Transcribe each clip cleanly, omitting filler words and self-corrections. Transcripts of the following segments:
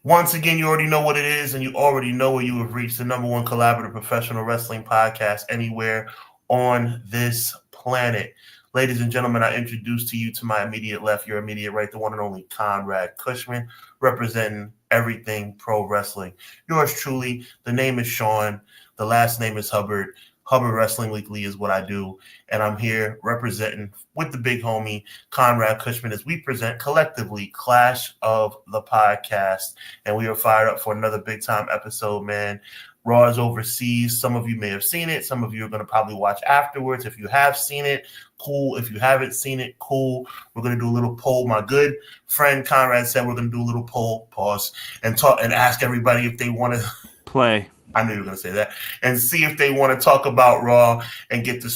Once again, you already know what it is, and you already know where you have reached the number one collaborative professional wrestling podcast anywhere on this planet. Ladies and gentlemen, I introduce to you to my immediate left, your immediate right, the one and only Conrad Cushman, representing everything pro wrestling. Yours truly, the name is Sean, the last name is Hubbard. Hubbard Wrestling Weekly is what I do, and I'm here representing with the big homie Conrad Cushman as we present collectively Clash of the Podcast, and we are fired up for another big time episode, man. Raw is overseas. Some of you may have seen it. Some of you are going to probably watch afterwards. If you have seen it, cool. If you haven't seen it, cool. We're going to do a little poll. My good friend Conrad said we're going to do a little poll, pause, and talk and ask everybody if they want to play. I knew you were going to say that. And see if they want to talk about Raw and get the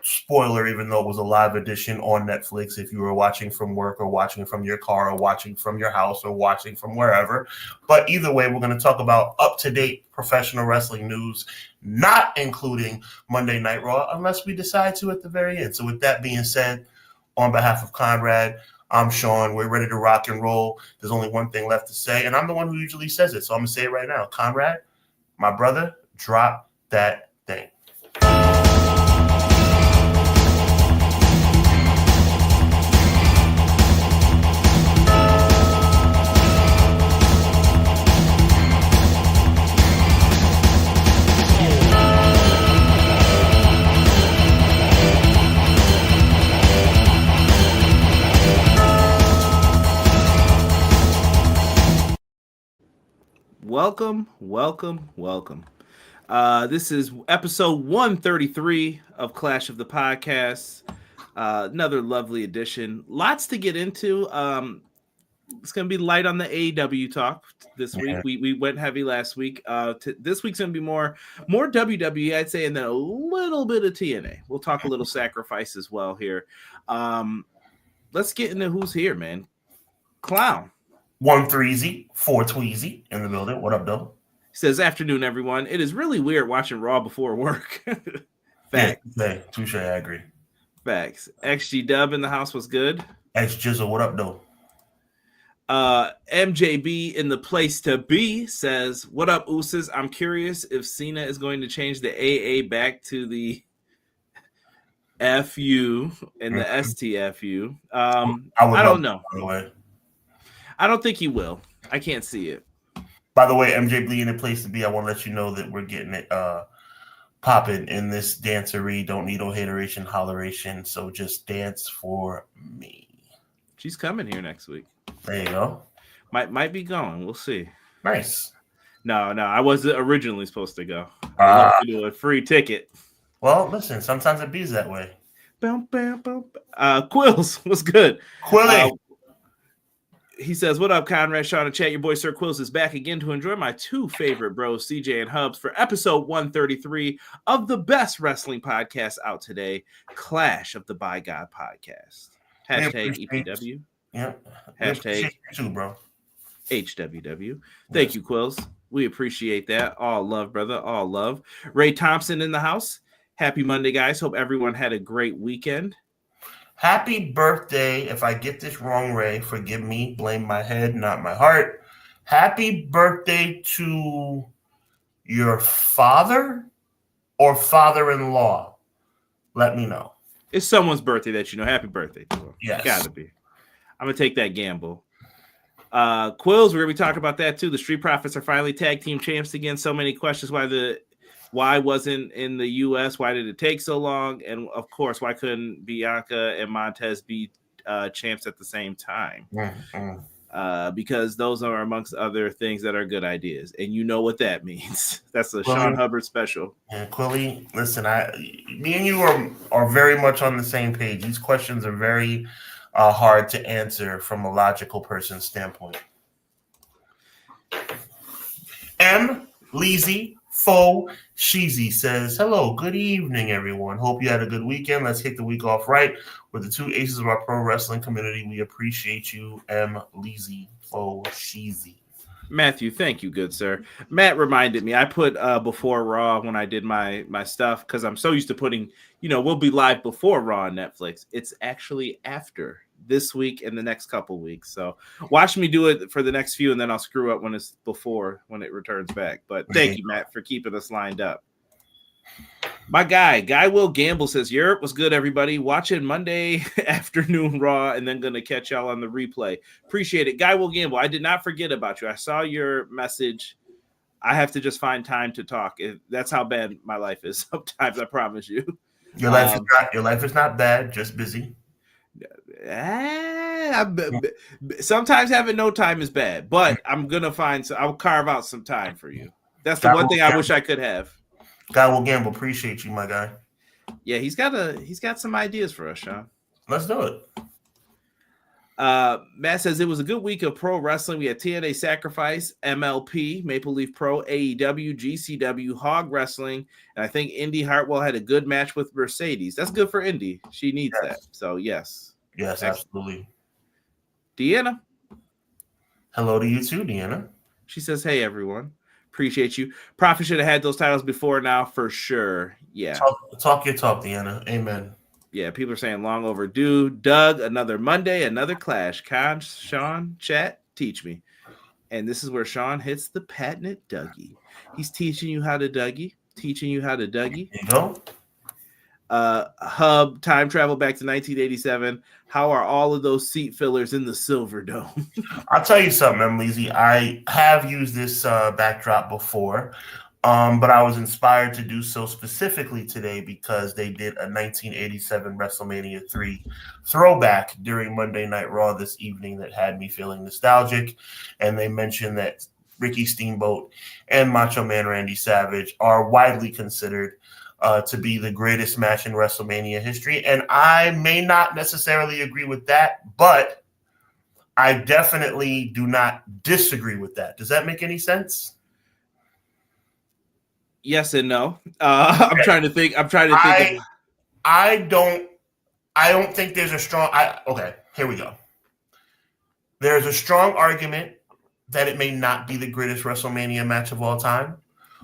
spoiler, even though it was a live edition on Netflix. If you were watching from work or watching from your car or watching from your house or watching from wherever. But either way, we're going to talk about up-to-date professional wrestling news, not including Monday Night Raw, unless we decide to at the very end. So with that being said, on behalf of Conrad, I'm Sean. We're ready to rock and roll. There's only one thing left to say, and I'm the one who usually says it. So I'm going to say it right now. Conrad, my brother, drop that thing. Welcome. This is episode 133 of Clash of the Podcast. Another lovely edition. Lots to get into. It's going to be light on the AEW talk this week. We went heavy last week. This week's going to be more WWE, I'd say, and then a little bit of TNA. We'll talk a little Sacrifice as well here. Let's get into who's here, man. Clown. 1-3-Z, 4-Tweezy in the building. What up, though? He says, afternoon, everyone. It is really weird watching Raw before work. Facts. Yeah, touche, I agree. Facts. XG Dub in the house was good. X Jizzle, what up, though? MJB in the place to be says, what up, Ooses? I'm curious if Cena is going to change the AA back to the FU and the STFU. I don't know. By the way. I don't think he will. I can't see it. By the way, MJB in the place to be, I want to let you know that we're getting it popping in this dancery. Don't need no hateration, holleration. So just dance for me. She's coming here next week. There you go. Might be going. We'll see. Nice. No, I wasn't originally supposed to go. I love to do a free ticket. Well, listen, sometimes it bees that way. Quills, what's good? Quilly. He says, what up, Conrad, Sean, and chat? Your boy, Sir Quills, is back again to enjoy my two favorite bros, CJ and Hubs, for episode 133 of the best wrestling podcast out today, Clash of the By God Podcast. Hashtag EPW. Yeah. Hashtag you too, bro. HWW. Thank you, Quills. We appreciate that. All love, brother. All love. Ray Thompson in the house. Happy Monday, guys. Hope everyone had a great weekend. Happy birthday. If I get this wrong, Ray, forgive me. Blame my head, not my heart. Happy birthday to your father or father-in-law. Let me know. It's someone's birthday that you know. Happy birthday to him. Yes. Gotta be. I'm going to take that gamble. Quills, we're going to be talking about that too. The Street Profits are finally tag team champs again. So many questions why wasn't in the U.S.? Why did it take so long? And, of course, why couldn't Bianca and Montez be champs at the same time? Because those are amongst other things that are good ideas. And you know what that means. That's a Sean Hubbard special. Yeah, Quilly, listen, me and you are very much on the same page. These questions are very hard to answer from a logical person's standpoint. M. Leezy Fo Sheezy says, hello, good evening, everyone. Hope you had a good weekend. Let's kick the week off right with the two aces of our pro wrestling community. We appreciate you, M. Leezy Fo Sheezy. Matthew, thank you, good sir. Matt reminded me, I put before Raw when I did my stuff, because I'm so used to putting, we'll be live before Raw on Netflix. It's actually after this week and the next couple weeks. So watch me do it for the next few, and then I'll screw up when it returns back. But thank you, Matt, for keeping us lined up. My guy Will Gamble says, Europe was good, everybody. Watching Monday afternoon Raw and then going to catch y'all on the replay. Appreciate it. Guy Will Gamble, I did not forget about you. I saw your message. I have to just find time to talk. That's how bad my life is sometimes, I promise you. Your life is not bad, just busy. Sometimes having no time is bad, but I'll carve out some time for you. That's the one thing I wish I could have. Guy Will Gamble, appreciate you, my guy. Yeah, he's got some ideas for us, Sean. Let's do it. Matt says it was a good week of pro wrestling. We had TNA Sacrifice, MLP, Maple Leaf Pro, AEW, GCW, Hog Wrestling, and I think Indy Hartwell had a good match with Mercedes. That's good for Indy. She needs that. So yes. Yes, absolutely. Deanna. Hello to you too, Deanna. She says, hey, everyone. Appreciate you. Prophet should have had those titles before now, for sure. Yeah. Talk your talk, Deanna. Amen. Yeah, people are saying long overdue. Doug, another Monday, another clash. Con, Sean, chat, teach me. And this is where Sean hits the patented Dougie. He's teaching you how to Dougie. Teaching you how to Dougie. There you go. Hub, time travel back to 1987. How are all of those seat fillers in the Silver Dome? I'll tell you something, Emily. I have used this backdrop before, but I was inspired to do so specifically today because they did a 1987 WrestleMania 3 throwback during Monday Night Raw this evening that had me feeling nostalgic. And they mentioned that Ricky Steamboat and Macho Man Randy Savage are widely considered to be the greatest match in WrestleMania history. And I may not necessarily agree with that, but I definitely do not disagree with that. Does that make any sense? Yes and no. I'm trying to think. I don't think there's a strong. Okay, here we go. There's a strong argument that it may not be the greatest WrestleMania match of all time,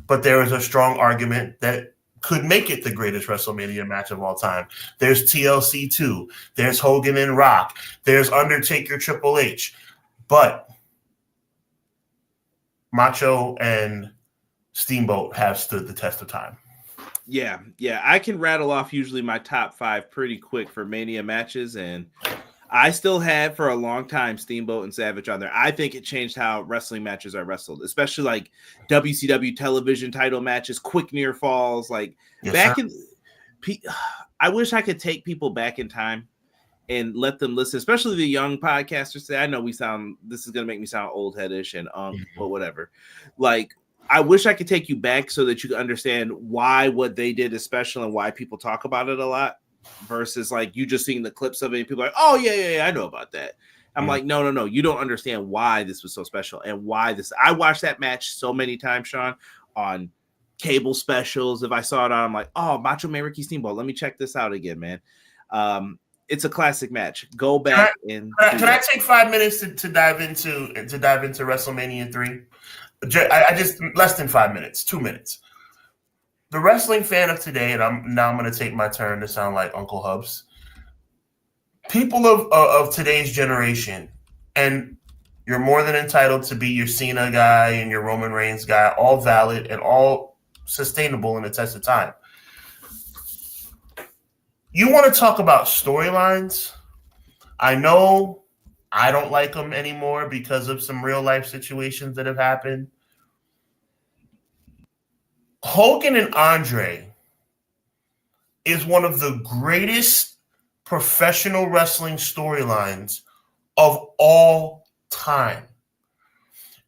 but there is a strong argument that it could make it the greatest WrestleMania match of all time. There's TLC 2. There's Hogan and Rock. There's Undertaker Triple H. But Macho and Steamboat have stood the test of time. Yeah. I can rattle off usually my top 5 pretty quick for Mania matches, and I still had for a long time Steamboat and Savage on there. I think it changed how wrestling matches are wrestled, especially like WCW television title matches, quick near falls. Like I wish I could take people back in time and let them listen, especially the young podcasters. Say, I know this is going to make me sound old headish and but whatever. Like, I wish I could take you back so that you could understand why what they did is special and why people talk about it a lot. Versus like you just seeing the clips of it and people are like, oh yeah, I know about that. I'm like, no, you don't understand why this was so special and why this. I watched that match so many times, Sean, on cable specials. If I saw it on, I'm like, oh, Macho Man Ricky Steamboat. Let me check this out again, man. It's a classic match. Go back Can I take 5 minutes to dive into WrestleMania 3? I just less than 5 minutes, 2 minutes. The wrestling fan of today, and I'm going to take my turn to sound like Uncle Hubs. People of today's generation, and you're more than entitled to be your Cena guy and your Roman Reigns guy, all valid and all sustainable in the test of time. You want to talk about storylines? I know I don't like them anymore because of some real life situations that have happened. Hogan and Andre is one of the greatest professional wrestling storylines of all time.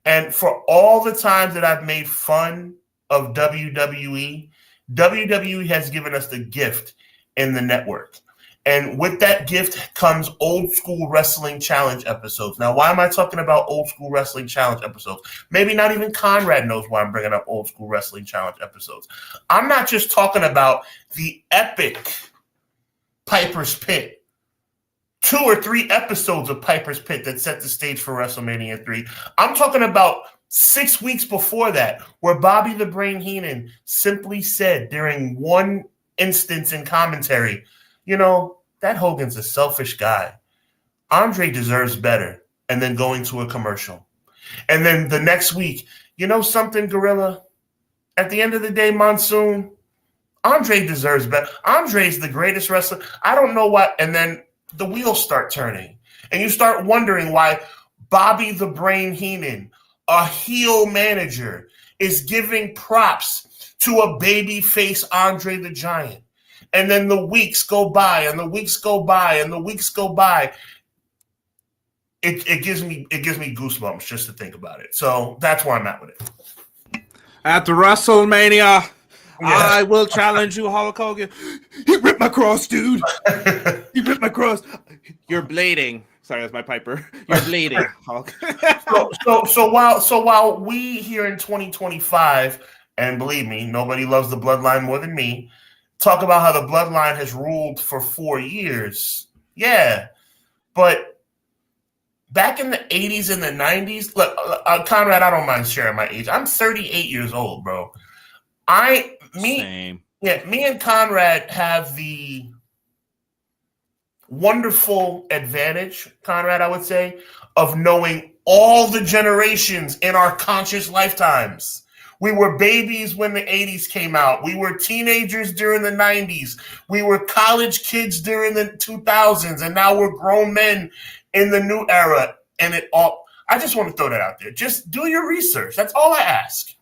And for all the times that I've made fun of WWE, WWE has given us the gift in the network. And with that gift comes old school wrestling challenge episodes. Now, why am I talking about old school wrestling challenge episodes? Maybe not even Conrad knows why I'm bringing up old school wrestling challenge episodes. I'm not just talking about the epic Piper's Pit, 2 or 3 episodes of Piper's Pit that set the stage for WrestleMania 3. I'm talking about 6 weeks before that, where Bobby the Brain Heenan simply said during one instance in commentary, you know, that Hogan's a selfish guy. Andre deserves better, and then going to a commercial. And then the next week, you know something, Gorilla? At the end of the day, Monsoon, Andre deserves better. Andre's the greatest wrestler. I don't know what. And then the wheels start turning. And you start wondering why Bobby the Brain Heenan, a heel manager, is giving props to a babyface Andre the Giant. And then the weeks go by, and the weeks go by, and the weeks go by. It gives me goosebumps just to think about it. So that's where I'm at with it. At the WrestleMania, I will challenge you, Hulk Hogan. He ripped my cross, dude. He ripped my cross. You're bleeding. Sorry, that's my Piper. You're bleeding, Hulk. so while we here in 2025, and believe me, nobody loves the bloodline more than me, talk about how the bloodline has ruled for 4 years. Yeah, but back in the 80s and the 90s, look, Conrad, I don't mind sharing my age. I'm 38 years old, bro. Me and Conrad have the wonderful advantage, Conrad, I would say, of knowing all the generations in our conscious lifetimes. We were babies when the 80s came out. We were teenagers during the 90s. We were college kids during the 2000s, and now we're grown men in the new era. And I just want to throw that out there. Just do your research. That's all I ask.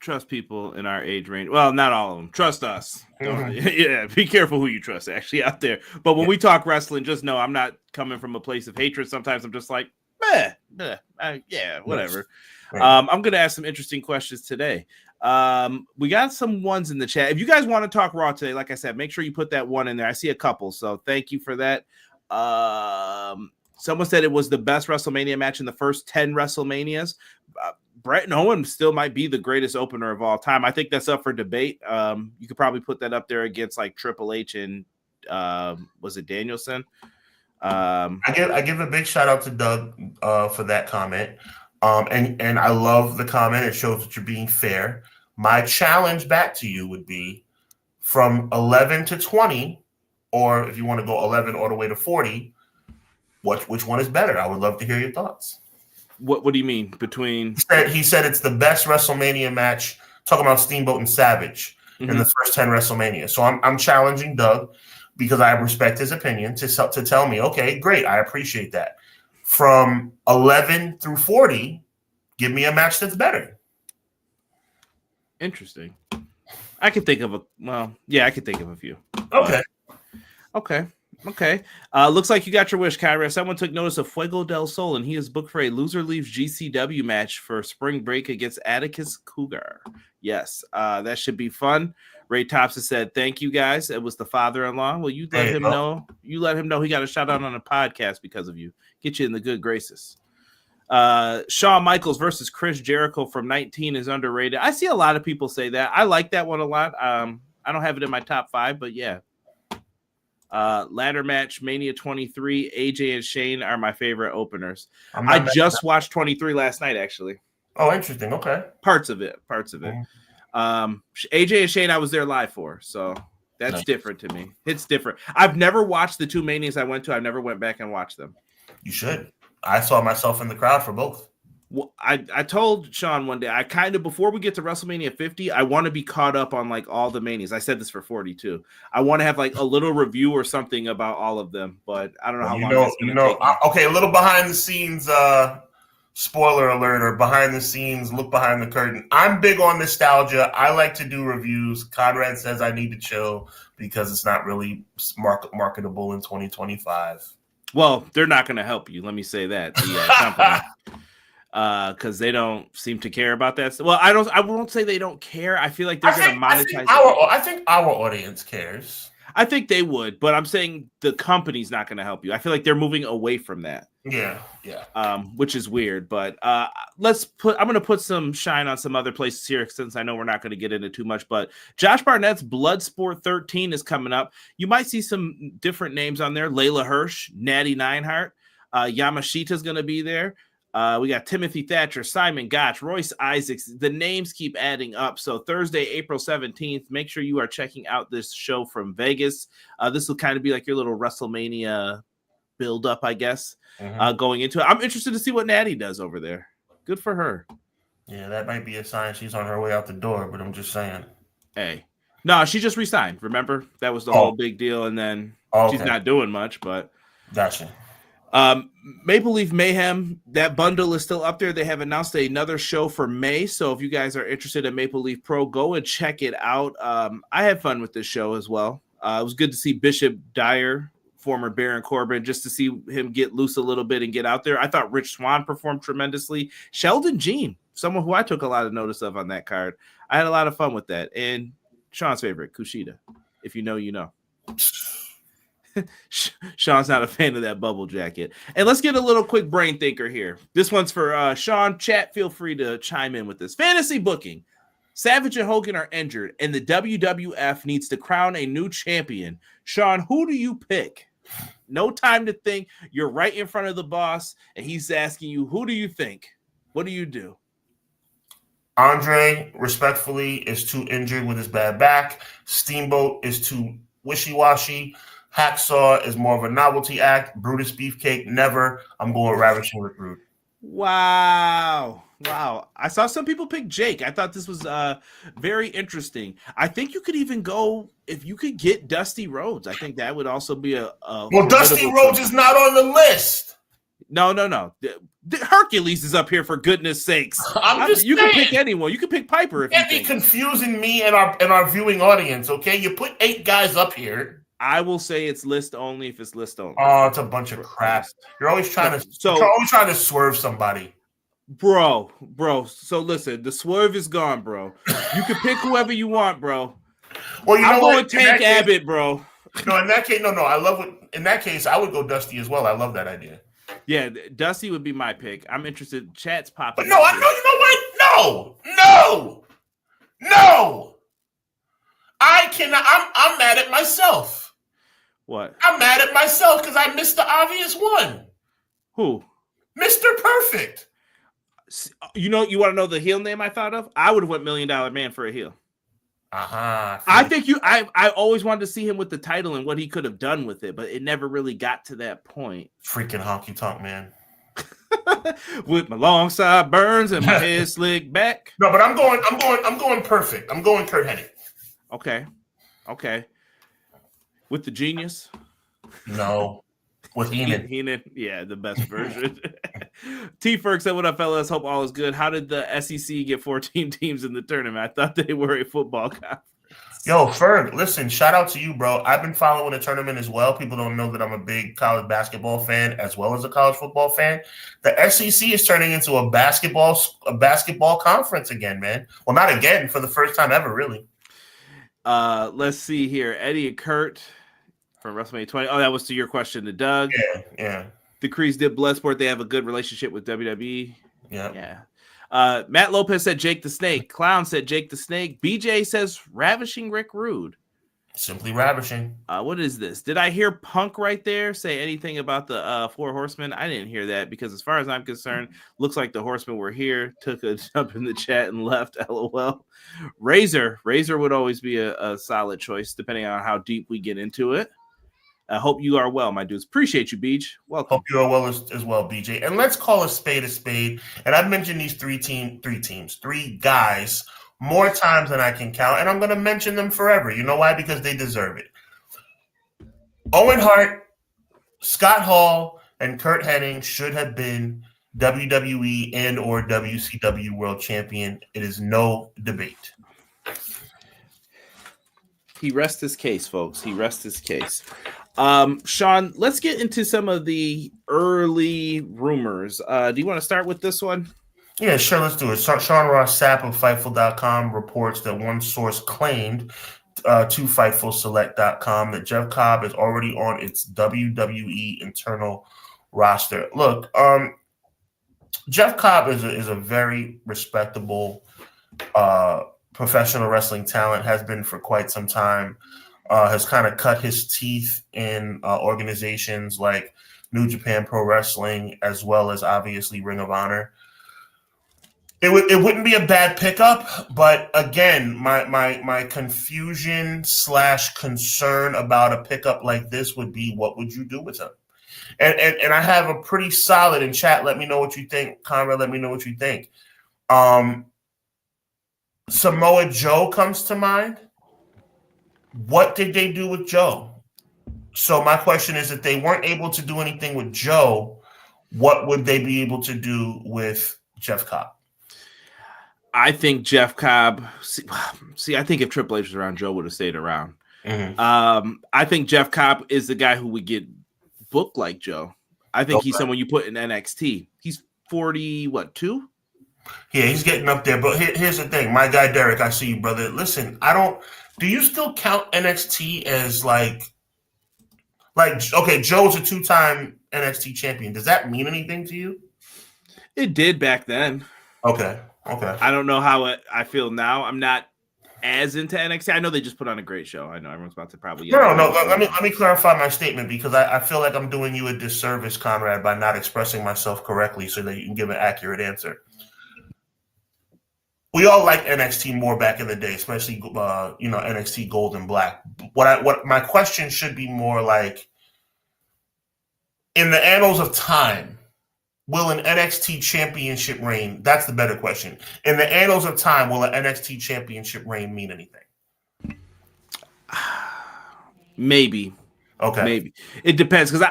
Trust people in our age range. Well, not all of them. Trust us. Mm-hmm. Yeah, be careful who you trust actually out there. But when we talk wrestling, just know I'm not coming from a place of hatred. Sometimes I'm just like, yeah, whatever. Right. I'm going to ask some interesting questions today. We got some ones in the chat. If you guys want to talk Raw today, like I said, make sure you put that one in there. I see a couple, so thank you for that. Someone said it was the best WrestleMania match in the first 10 WrestleManias. Bret and Owen still might be the greatest opener of all time. I think that's up for debate. You could probably put that up there against like Triple H and was it Danielson? I give a big shout out to Doug for that comment. And I love the comment. It shows that you're being fair. My challenge back to you would be from 11 to 20, or if you want to go 11 all the way to 40, which one is better? I would love to hear your thoughts. What do you mean between? He said it's the best WrestleMania match. Talking about Steamboat and Savage in the first 10 WrestleMania. So I'm challenging Doug because I respect his opinion to tell me, okay, great, I appreciate that. From 11 through 40, give me a match that's better. Interesting. I can think of I can think of a few. Okay. Looks like you got your wish, Kyra. Someone took notice of Fuego del Sol, and he is booked for a loser leaves GCW match for spring break against Atticus Cougar. Yes, that should be fun. Ray Thompson said, "Thank you, guys." It was the father-in-law. Well, you let him know. You let him know he got a shout out on a podcast because of you. Get you in the good graces. Shawn Michaels versus Chris Jericho from 19 is underrated. I see a lot of people say that. I like that one a lot. I don't have it in my top 5, but yeah. Ladder match, Mania 23, AJ and Shane are my favorite openers. I just watched 23 last night, actually. Oh, interesting. Okay. Parts of it. AJ and Shane, I was there live for, so that's different to me. It's different. I've never watched the 2 Manias I went to. I never went back and watched them. You should. I saw myself in the crowd for both. Well, I told Sean one day, I kind of, before we get to WrestleMania 50, I want to be caught up on like all the Manias. I said this for 42. I want to have like a little review or something about all of them, but I don't know how long. Okay, a little behind the scenes, spoiler alert, or behind the scenes, look behind the curtain. I'm big on nostalgia. I like to do reviews. Conrad says I need to chill because it's not really marketable in 2025. Well, they're not going to help you. Let me say that. The company. Because they don't seem to care about that. Well, I won't say they don't care. I feel like they're going to monetize. I think our audience cares. I think they would, but I'm saying the company's not going to help you. I feel like they're moving away from that. Yeah. Which is weird, but I'm going to put some shine on some other places here since I know we're not going to get into too much, but Josh Barnett's Bloodsport 13 is coming up. You might see some different names on there. Layla Hirsch, Natty Neidhart, Yamashita's going to be there. We got Timothy Thatcher, Simon Gotch, Royce Isaacs. The names keep adding up. So Thursday, April 17th, make sure you are checking out this show from Vegas. This will kind of be like your little WrestleMania build up, I guess, going into it. I'm interested to see what Natty does over there. Good for her. Yeah, that might be a sign she's on her way out the door, but I'm just saying. Hey. No, she just resigned. Remember? That was the whole big deal, and then she's not doing much, but gotcha. Maple Leaf Mayhem, that bundle is still up there. They have announced another show for May, so if you guys are interested in Maple Leaf Pro, go and check it out. I had fun with this show as well. It was good to see Bishop Dyer, former Baron Corbin, just to see him get loose a little bit and get out there. I thought Rich Swann performed tremendously. Sheldon Jean, someone who I took a lot of notice of on that card. I had a lot of fun with that. And Sean's favorite, Kushida. If you know, you know. Sean's not a fan of that bubble jacket. And let's get a little quick brain thinker here. This one's for Sean. Chat, feel free to chime in with this. Fantasy booking. Savage and Hogan are injured, and the WWF needs to crown a new champion. Sean, who do you pick? No time to think. You're right in front of the boss, and he's asking you, who do you think? What do you do? Andre, respectfully, is too injured with his bad back. Steamboat is too wishy-washy. Hacksaw is more of a novelty act. Brutus Beefcake, never. I'm going Ravishing Rick Rude. Wow. I saw some people pick Jake. I thought this was very interesting. I think you could even go, if you could get Dusty Rhodes, I think that would also be a well, Dusty Rhodes is not on the list. No. The Hercules is up here, for goodness sakes. You can pick anyone. You can pick Piper if you think. Confusing me and our viewing audience, okay? You put 8 guys up here. I will say it's list only if it's list only. Oh, it's a bunch of crap. You're always trying to swerve somebody. Bro. So listen, the swerve is gone, bro. You can pick whoever you want, bro. Well, I'm going Tank Abbott, bro. No, in that case, no. In that case, I would go Dusty as well. I love that idea. Yeah, Dusty would be my pick. I'm interested. Chat's popping. But no, I know. You know what? No. I cannot. I'm mad at myself. What? I'm mad at myself because I missed the obvious one. Who? Mr. Perfect. You want to know the heel name I thought of? I would have went $1 Million Man for a heel. I think I always wanted to see him with the title and what he could have done with it, but it never really got to that point. Freaking honky tonk man. With my long sideburns and my head slicked back. No, but I'm going Perfect. I'm going Kurt Hennig. Okay. With the genius? No. With Heenan. Yeah, the best version. T. Ferg said, what up, fellas? Hope all is good. How did the SEC get 14 teams in the tournament? I thought they were a football conference. Yo, Ferg, listen, shout out to you, bro. I've been following the tournament as well. People don't know that I'm a big college basketball fan as well as a college football fan. The SEC is turning into a basketball conference again, man. Well, not again, for the first time ever, really. Let's see here. Eddie and Kurt from WrestleMania 20. Oh, that was to your question to Doug. Yeah. The Crees did Bloodsport. They have a good relationship with WWE. Yeah. Matt Lopez said Jake the Snake. Clown said Jake the Snake. BJ says Ravishing Rick Rude. Simply ravishing. What is this? Did I hear Punk right there say anything about the 4 Horsemen? I didn't hear that because as far as I'm concerned, looks like the Horsemen were here, took a jump in the chat and left. LOL. Razor would always be a solid choice depending on how deep we get into it. I hope you are well, my dudes. Appreciate you, Beach. Welcome. Hope you are well as well, BJ. And let's call a spade. And I've mentioned these three guys more times than I can count. And I'm going to mention them forever. You know why? Because they deserve it. Owen Hart, Scott Hall, and Kurt Hennig should have been WWE and or WCW World Champion. It is no debate. He rests his case, folks. He rests his case. Sean, let's get into some of the early rumors. Do you want to start with this one? Yeah, sure. Let's do it. Sean Ross Sapp of Fightful.com reports that one source claimed to FightfulSelect.com that Jeff Cobb is already on its WWE internal roster. Look, Jeff Cobb is a very respectable professional wrestling talent, has been for quite some time, has kind of cut his teeth in organizations like New Japan Pro Wrestling, as well as obviously Ring of Honor. It wouldn't be a bad pickup, but again, my confusion / concern about a pickup like this would be, what would you do with him? And I have a pretty solid in chat. Let me know what you think. Conrad, let me know what you think. Samoa Joe comes to mind. What did they do with Joe? So my question is, if they weren't able to do anything with Joe, what would they be able to do with Jeff Cobb? I think Jeff Cobb. See, I think if Triple H was around, Joe would have stayed around. Mm-hmm. I think Jeff Cobb is the guy who would get booked like Joe. I think he's someone you put in NXT. He's 2? Yeah, he's getting up there. But here's the thing. My guy, Derek, I see you, brother. Listen, do you still count NXT as like, okay, Joe's a 2-time NXT champion. Does that mean anything to you? It did back then. Okay. I don't know how I feel now. I'm not as into NXT. I know they just put on a great show. I know everyone's about to probably. No. Let me clarify my statement, because I feel like I'm doing you a disservice, Conrad, by not expressing myself correctly so that you can give an accurate answer. We all liked NXT more back in the day, especially NXT Gold and Black. What my question should be more like, in the annals of time, will an NXT championship reign? That's the better question. In the annals of time, will an NXT championship reign mean anything? Maybe. Okay. Maybe. It depends, because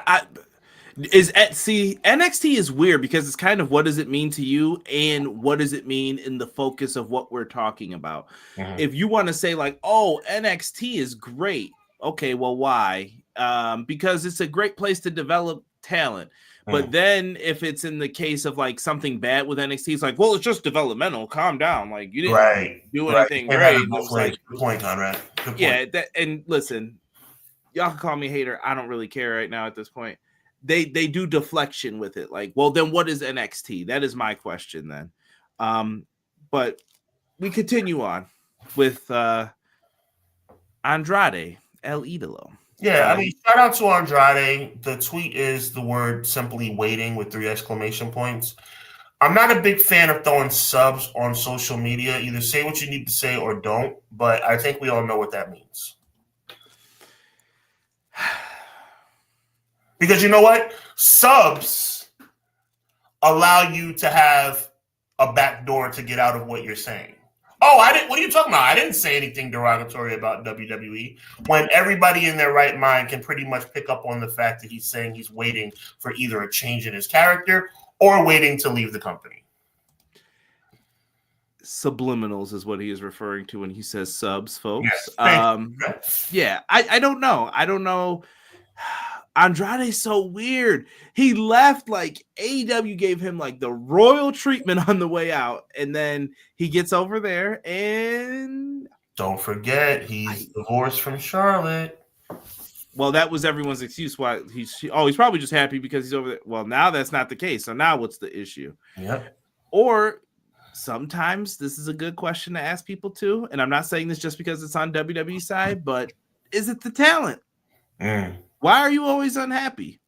NXT is weird, because it's kind of, what does it mean to you and what does it mean in the focus of what we're talking about? Mm-hmm. If you want to say like, oh, NXT is great. Okay, well, why? Because it's a great place to develop talent. But then if it's in the case of like something bad with NXT, it's like, well, it's just developmental. Calm down. Like, you didn't do anything great. Good point, Conrad. Good point. Yeah, and listen, y'all can call me a hater. I don't really care right now at this point. They do deflection with it. Like, well, then what is NXT? That is my question then. But we continue on with Andrade El Idolo. Yeah, I mean, shout out to Andrade. The tweet is the word simply waiting with 3 exclamation points. I'm not a big fan of throwing subs on social media. Either say what you need to say or don't, but I think we all know what that means. Because you know what? Subs allow you to have a back door to get out of what you're saying. Oh, what are you talking about? I didn't say anything derogatory about WWE, when everybody in their right mind can pretty much pick up on the fact that he's saying he's waiting for either a change in his character or waiting to leave the company. Subliminals is what he is referring to when he says subs, folks. Yes, yeah, I don't know. I don't know. Andrade's so weird. He left, like AEW gave him like the royal treatment on the way out, and then he gets over there and don't forget he's divorced from Charlotte. Well, that was everyone's excuse why he's probably just happy because he's over there. Well, now that's not the case. So now what's the issue? Yeah. Or sometimes this is a good question to ask people too, and I'm not saying this just because it's on WWE side, but is it the talent? Why are you always unhappy?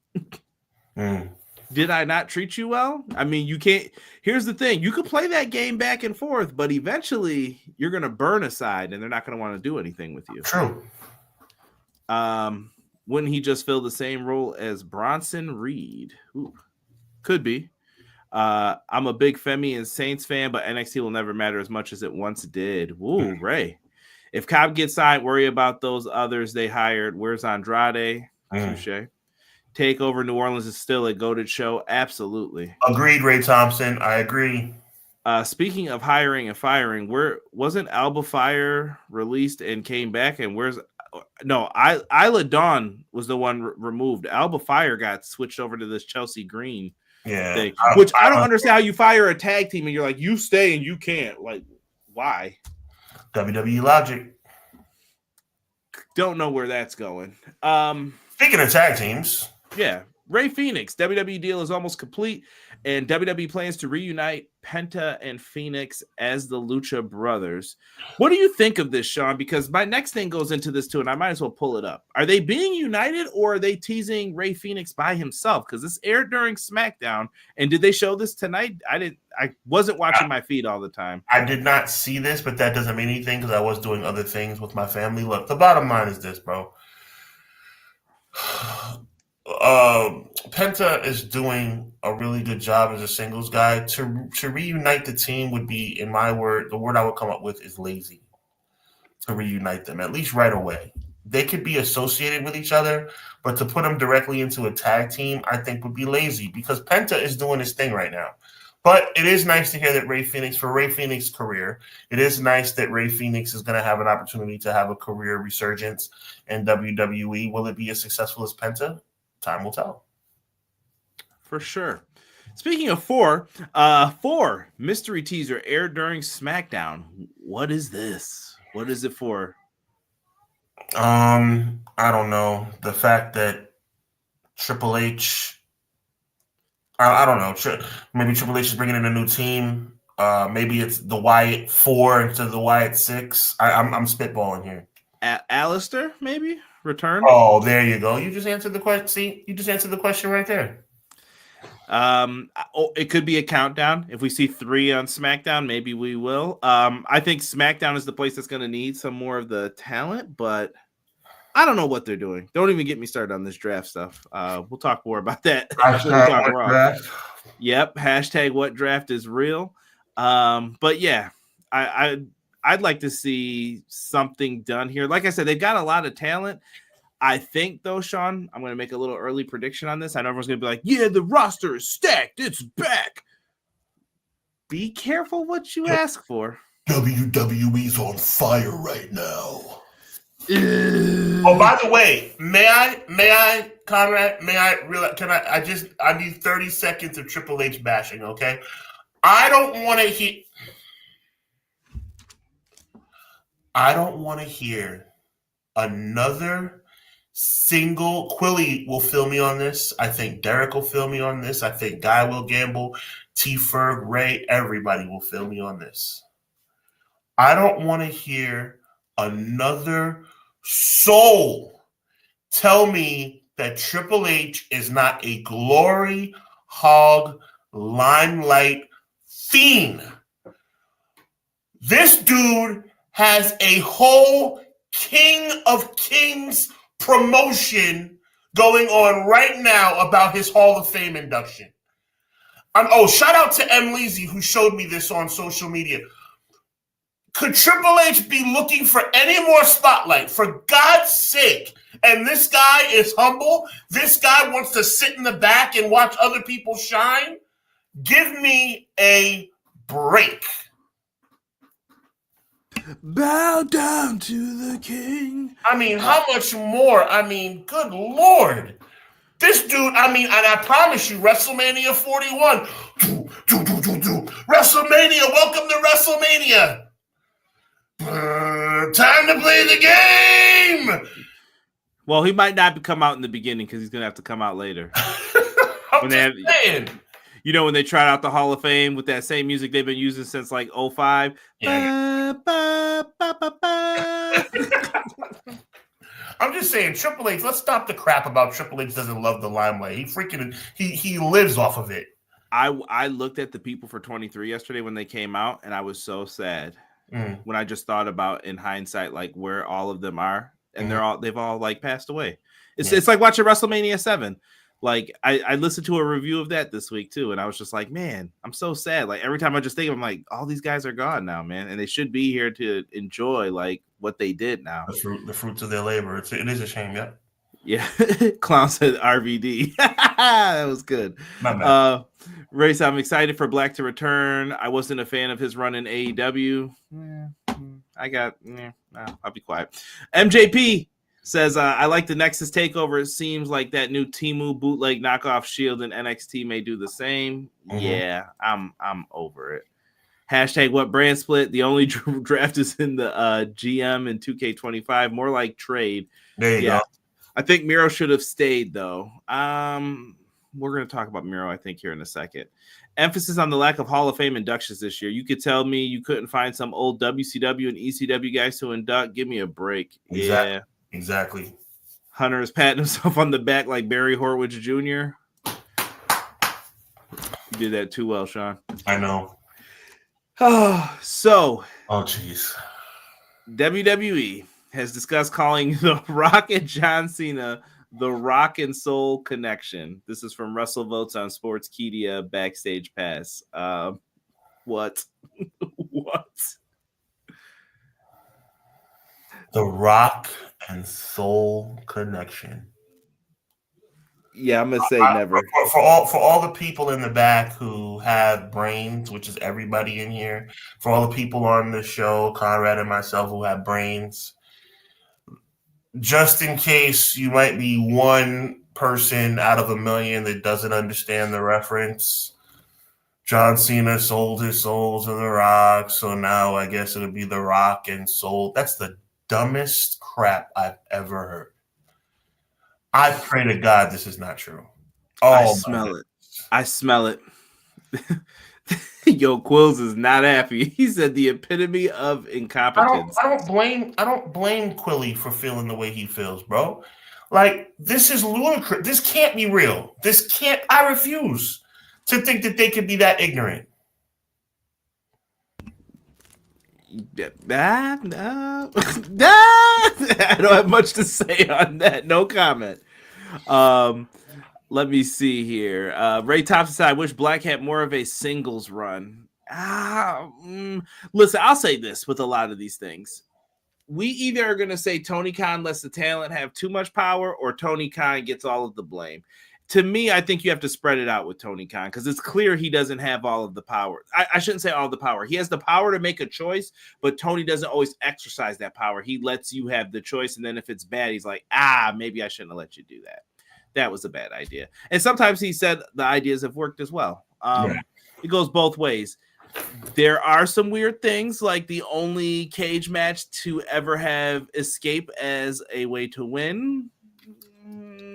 Did I not treat you well? I mean, you can't. Here's the thing. You could play that game back and forth, but eventually you're going to burn a side and they're not going to want to do anything with you. True. Wouldn't he just fill the same role as Bronson Reed? Ooh, could be. I'm a big Femi and Saints fan, but NXT will never matter as much as it once did. Ooh, Ray. If Cobb gets signed, worry about those others they hired. Where's Andrade? Touche. Takeover New Orleans is still a goated show. Absolutely. Agreed, Ray Thompson. I agree. Speaking of hiring and firing, where wasn't Alba Fire released and came back? And Isla Dawn was the one removed. Alba Fire got switched over to this Chelsea Green thing, which I don't understand how you fire a tag team and you're like, you stay and you can't. Like, why? WWE logic. Don't know where that's going. Speaking of tag teams. Yeah. Ray Phoenix, WWE deal is almost complete, and WWE plans to reunite Penta and Phoenix as the Lucha Brothers. What do you think of this, Sean? Because my next thing goes into this too, and I might as well pull it up. Are they being united, or are they teasing Ray Phoenix by himself? Because this aired during SmackDown, and did they show this tonight? I wasn't watching my feed all the time. I did not see this, but that doesn't mean anything because I was doing other things with my family. Look, the bottom line is this, bro. Penta is doing a really good job as a singles guy. To reunite the team would be, in my word, the word I would come up with is lazy. To reunite them, at least right away. They could be associated with each other, but to put them directly into a tag team, I think would be lazy because Penta is doing his thing right now. But it is nice to hear that Ray Phoenix's career, it is nice that Ray Phoenix is going to have an opportunity to have a career resurgence in WWE. Will it be as successful as Penta? Time will tell. For sure. Speaking of four mystery teaser aired during SmackDown. What is this? What is it for? I don't know. The fact that Triple H, I don't know. Maybe Triple H is bringing in a new team. Maybe it's the Wyatt 4 instead of the Wyatt 6. I'm spitballing here. Alistair, maybe return. Oh, there you go. You just answered the question. See, you just answered the question right there. It could be a countdown. If we see 3 on SmackDown, maybe we will. I think SmackDown is the place that's going to need some more of the talent, but I don't know what they're doing. Don't even get me started on this draft stuff. We'll talk more about that. Draft. Yep. #what draft is real. But yeah, I'd like to see something done here. Like I said, they've got a lot of talent. I think, though, Sean, I'm going to make a little early prediction on this. I know everyone's going to be like, yeah, the roster is stacked. It's back. Be careful what you ask for. WWE's on fire right now. Oh, by the way, may I, Conrad, I need 30 seconds of Triple H bashing, okay? I don't want to hear another single. Quilly will fill me on this. I think Derek will fill me on this. I think Guy will gamble. T. Ferg, Ray, everybody will fill me on this. I don't want to hear another soul tell me that Triple H is not a glory hog limelight fiend. This dude has a whole King of Kings promotion going on right now about his Hall of Fame induction. Shout out to M. Leezy, who showed me this on social media. Could Triple H be looking for any more spotlight? For God's sake. And this guy is humble. This guy wants to sit in the back and watch other people shine. Give me a break. Bow down to the king. I mean, how much more? I mean, good Lord. This dude, and I promise you, WrestleMania 41. WrestleMania, welcome to WrestleMania. Time to play the game. Well, he might not come out in the beginning because he's going to have to come out later. saying. You know, when they tried out the Hall of Fame with that same music they've been using since like 05. Yeah. I'm just saying, Triple H, let's stop the crap about Triple H doesn't love the limelight. He lives off of it. I looked at the people for 23 yesterday when they came out, and I was so sad when I just thought about, in hindsight, like where all of them are, and they've all like passed away. It's like watching WrestleMania 7. Like I listened to a review of that this week too, and I was just like, man, I'm so sad. Like every time I just think of them, like all these guys are gone now, man, and they should be here to enjoy like what they did now. The fruits of their labor. It is a shame, yeah. Yeah, Clown said RVD. That was good. Race, I'm excited for Black to return. I wasn't a fan of his run in AEW. I'll be quiet. MJP says, I like the Nexus takeover. It seems like that new Temu bootleg knockoff Shield and NXT may do the same. Yeah, I'm over it. #what brand split. The only draft is in the GM and 2K25. More like trade. There you go. I think Miro should have stayed, though. We're going to talk about Miro, I think, here in a second. Emphasis on the lack of Hall of Fame inductions this year. You could tell me you couldn't find some old WCW and ECW guys to induct. Give me a break. Exactly. Yeah. Exactly. Hunter is patting himself on the back like Barry Horowitz Jr. You did that too well, Sean. I know. Oh, jeez. WWE has discussed calling The Rock and John Cena The Rock and Soul Connection. This is from Russell Votes on Sportskeeda Backstage Pass. What? What? The Rock and Soul Connection. Yeah, I'm gonna say never. For all the people in the back who have brains, which is everybody in here, for all the people on the show, Conrad and myself, who have brains, just in case you might be one person out of a million that doesn't understand the reference. John Cena sold his soul to The Rock, so now I guess it'll be The Rock and Soul. That's the dumbest crap I've ever heard. I pray to God this is not true. Oh, I smell it. I smell it. Yo, Quills is not happy. He said the epitome of incompetence. I don't blame Quilly for feeling the way he feels, bro. Like, this is ludicrous. This can't be real. I refuse to think that they could be that ignorant. I don't have much to say on that. No comment. Let me see here. Ray Thompson said, I wish Black had more of a singles run. Listen, I'll say this with a lot of these things. We either are going to say Tony Khan lets the talent have too much power or Tony Khan gets all of the blame. To me, I think you have to spread it out with Tony Khan because it's clear he doesn't have all of the power. I shouldn't say all the power. He has the power to make a choice, but Tony doesn't always exercise that power. He lets you have the choice, and then if it's bad, he's like, maybe I shouldn't have let you do that. That was a bad idea. And sometimes he said the ideas have worked as well. It goes both ways. There are some weird things, like the only cage match to ever have escape as a way to win.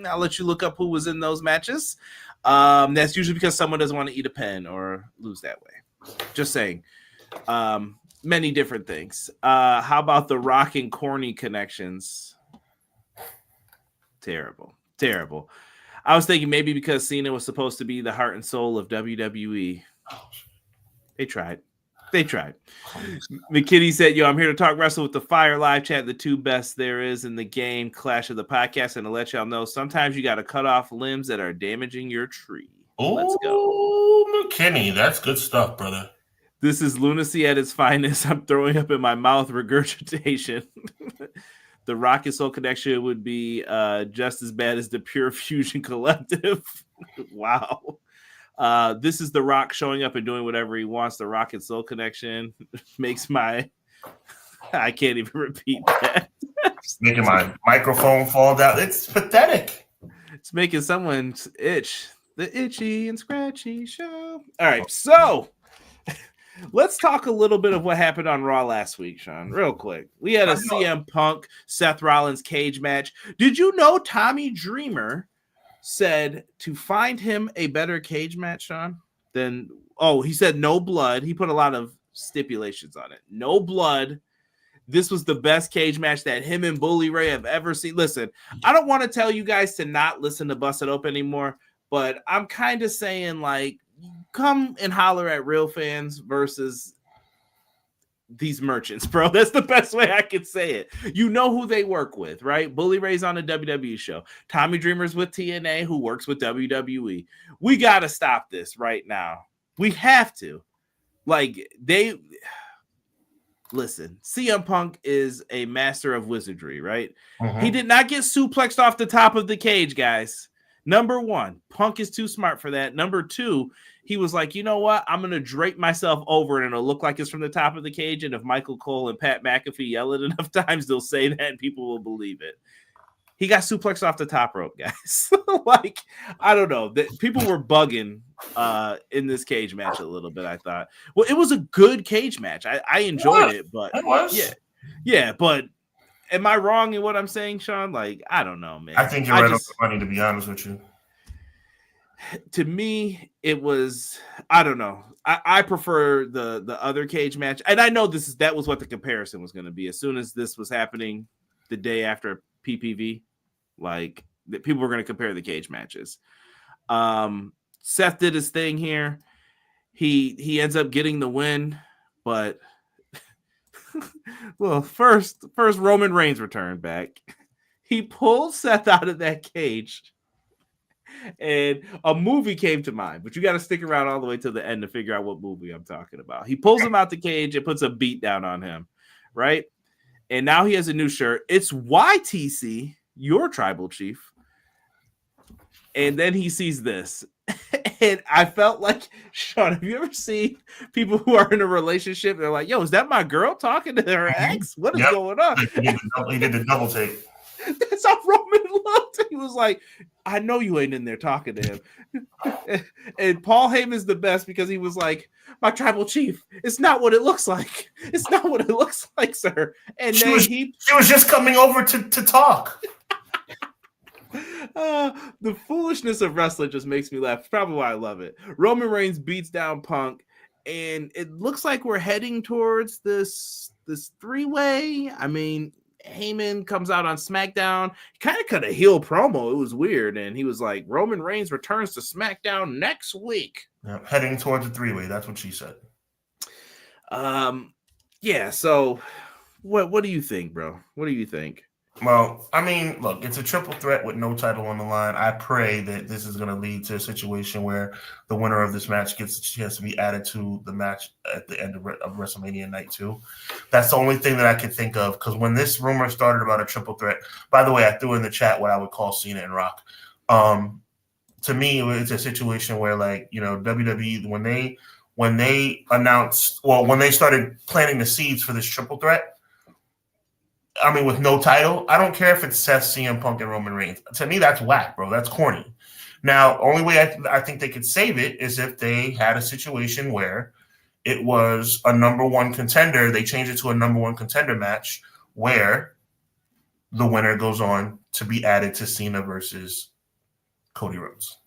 I'll let you look up who was in those matches. That's usually because someone doesn't want to eat a pen or lose that way. Just saying. Many different things. How about the Rock and Corny connections? Terrible. I was thinking maybe because Cena was supposed to be the heart and soul of WWE. They tried. McKinney said, I'm here to talk wrestle with the Fire live chat, the two best there is in the game, Clash of the Podcast, and to let y'all know, sometimes you got to cut off limbs that are damaging your tree. Let's go. McKinney, that's good stuff, brother. This is lunacy at its finest. I'm throwing up in my mouth regurgitation. The Rock and Soul Connection would be just as bad as the Pure Fusion Collective. Wow. This is The Rock showing up and doing whatever he wants. The Rock and Soul Connection makes I can't even repeat that. It's making my microphone fall down. It's pathetic. It's making someone itch. The Itchy and Scratchy Show. All right, so let's talk a little bit of what happened on Raw last week, Sean, real quick. We had a CM Punk, Seth Rollins cage match. Did you know Tommy Dreamer said to find him a better cage match, Sean, he said no blood. He put a lot of stipulations on it. No blood. This was the best cage match that him and Bully Ray have ever seen. Listen, I don't want to tell you guys to not listen to Bust It Open anymore, but I'm kind of saying, like, come and holler at real fans versus these merchants, bro. That's the best way I could say it. You know who they work with, right? Bully Ray's on a WWE show. Tommy Dreamer's with TNA, who works with WWE. We got to stop this right now. We have to. Listen, CM Punk is a master of wizardry, right? Mm-hmm. He did not get suplexed off the top of the cage, guys. Number one, Punk is too smart for that. Number two, he was like, you know what? I'm going to drape myself over and it'll look like it's from the top of the cage. And if Michael Cole and Pat McAfee yell it enough times, they'll say that and people will believe it. He got suplexed off the top rope, guys. I don't know. People were bugging in this cage match a little bit, I thought. Well, it was a good cage match. I enjoyed it, but it was. Yeah, but am I wrong in what I'm saying, Sean? I don't know, man. I think you're right on the money, to be honest with you. To me, it was, I don't know. I prefer the other cage match. And I know that was what the comparison was going to be. As soon as this was happening the day after PPV, people were going to compare the cage matches. Seth did his thing here. He ends up getting the win, but well, first Roman Reigns returned back. He pulled Seth out of that cage, and a movie came to mind, but you got to stick around all the way to the end to figure out what movie I'm talking about. He pulls him out the cage and puts a beat down on him, right? And now he has a new shirt. It's YTC, your tribal chief. And then he sees this. And I felt like, Sean, have you ever seen people who are in a relationship? They're like, yo, is that my girl talking to her ex? What is going on? He did the double take. That's how Roman looked. He was like, I know you ain't in there talking to him. And Paul Heyman's the best because he was like, my tribal chief, it's not what it looks like. It's not what it looks like, sir. And she was just coming over to talk. The foolishness of wrestling just makes me laugh. It's probably why I love it. Roman Reigns beats down Punk, and it looks like we're heading towards this three-way. I mean, Heyman comes out on SmackDown. He kind of cut a heel promo. It was weird, and he was like, Roman Reigns returns to SmackDown next week. Yeah, heading towards a three-way. That's what she said. Yeah, so what do you think, bro? What do you think? Well, I mean, look, it's a triple threat with no title on the line. I pray that this is going to lead to a situation where the winner of this match gets a chance to be added to the match at the end of WrestleMania Night 2. That's the only thing that I can think of, because when this rumor started about a triple threat, by the way, I threw in the chat what I would call Cena and Rock. To me, it's a situation where, like, you know, WWE, when they announced, well, when they started planting the seeds for this triple threat, I mean, with no title, I don't care if it's Seth, CM Punk, and Roman Reigns. To me, that's whack, bro. That's corny. Now, only way I think they could save it is if they had a situation where it was a number one contender. They changed it to a number one contender match where the winner goes on to be added to Cena versus Cody Rhodes.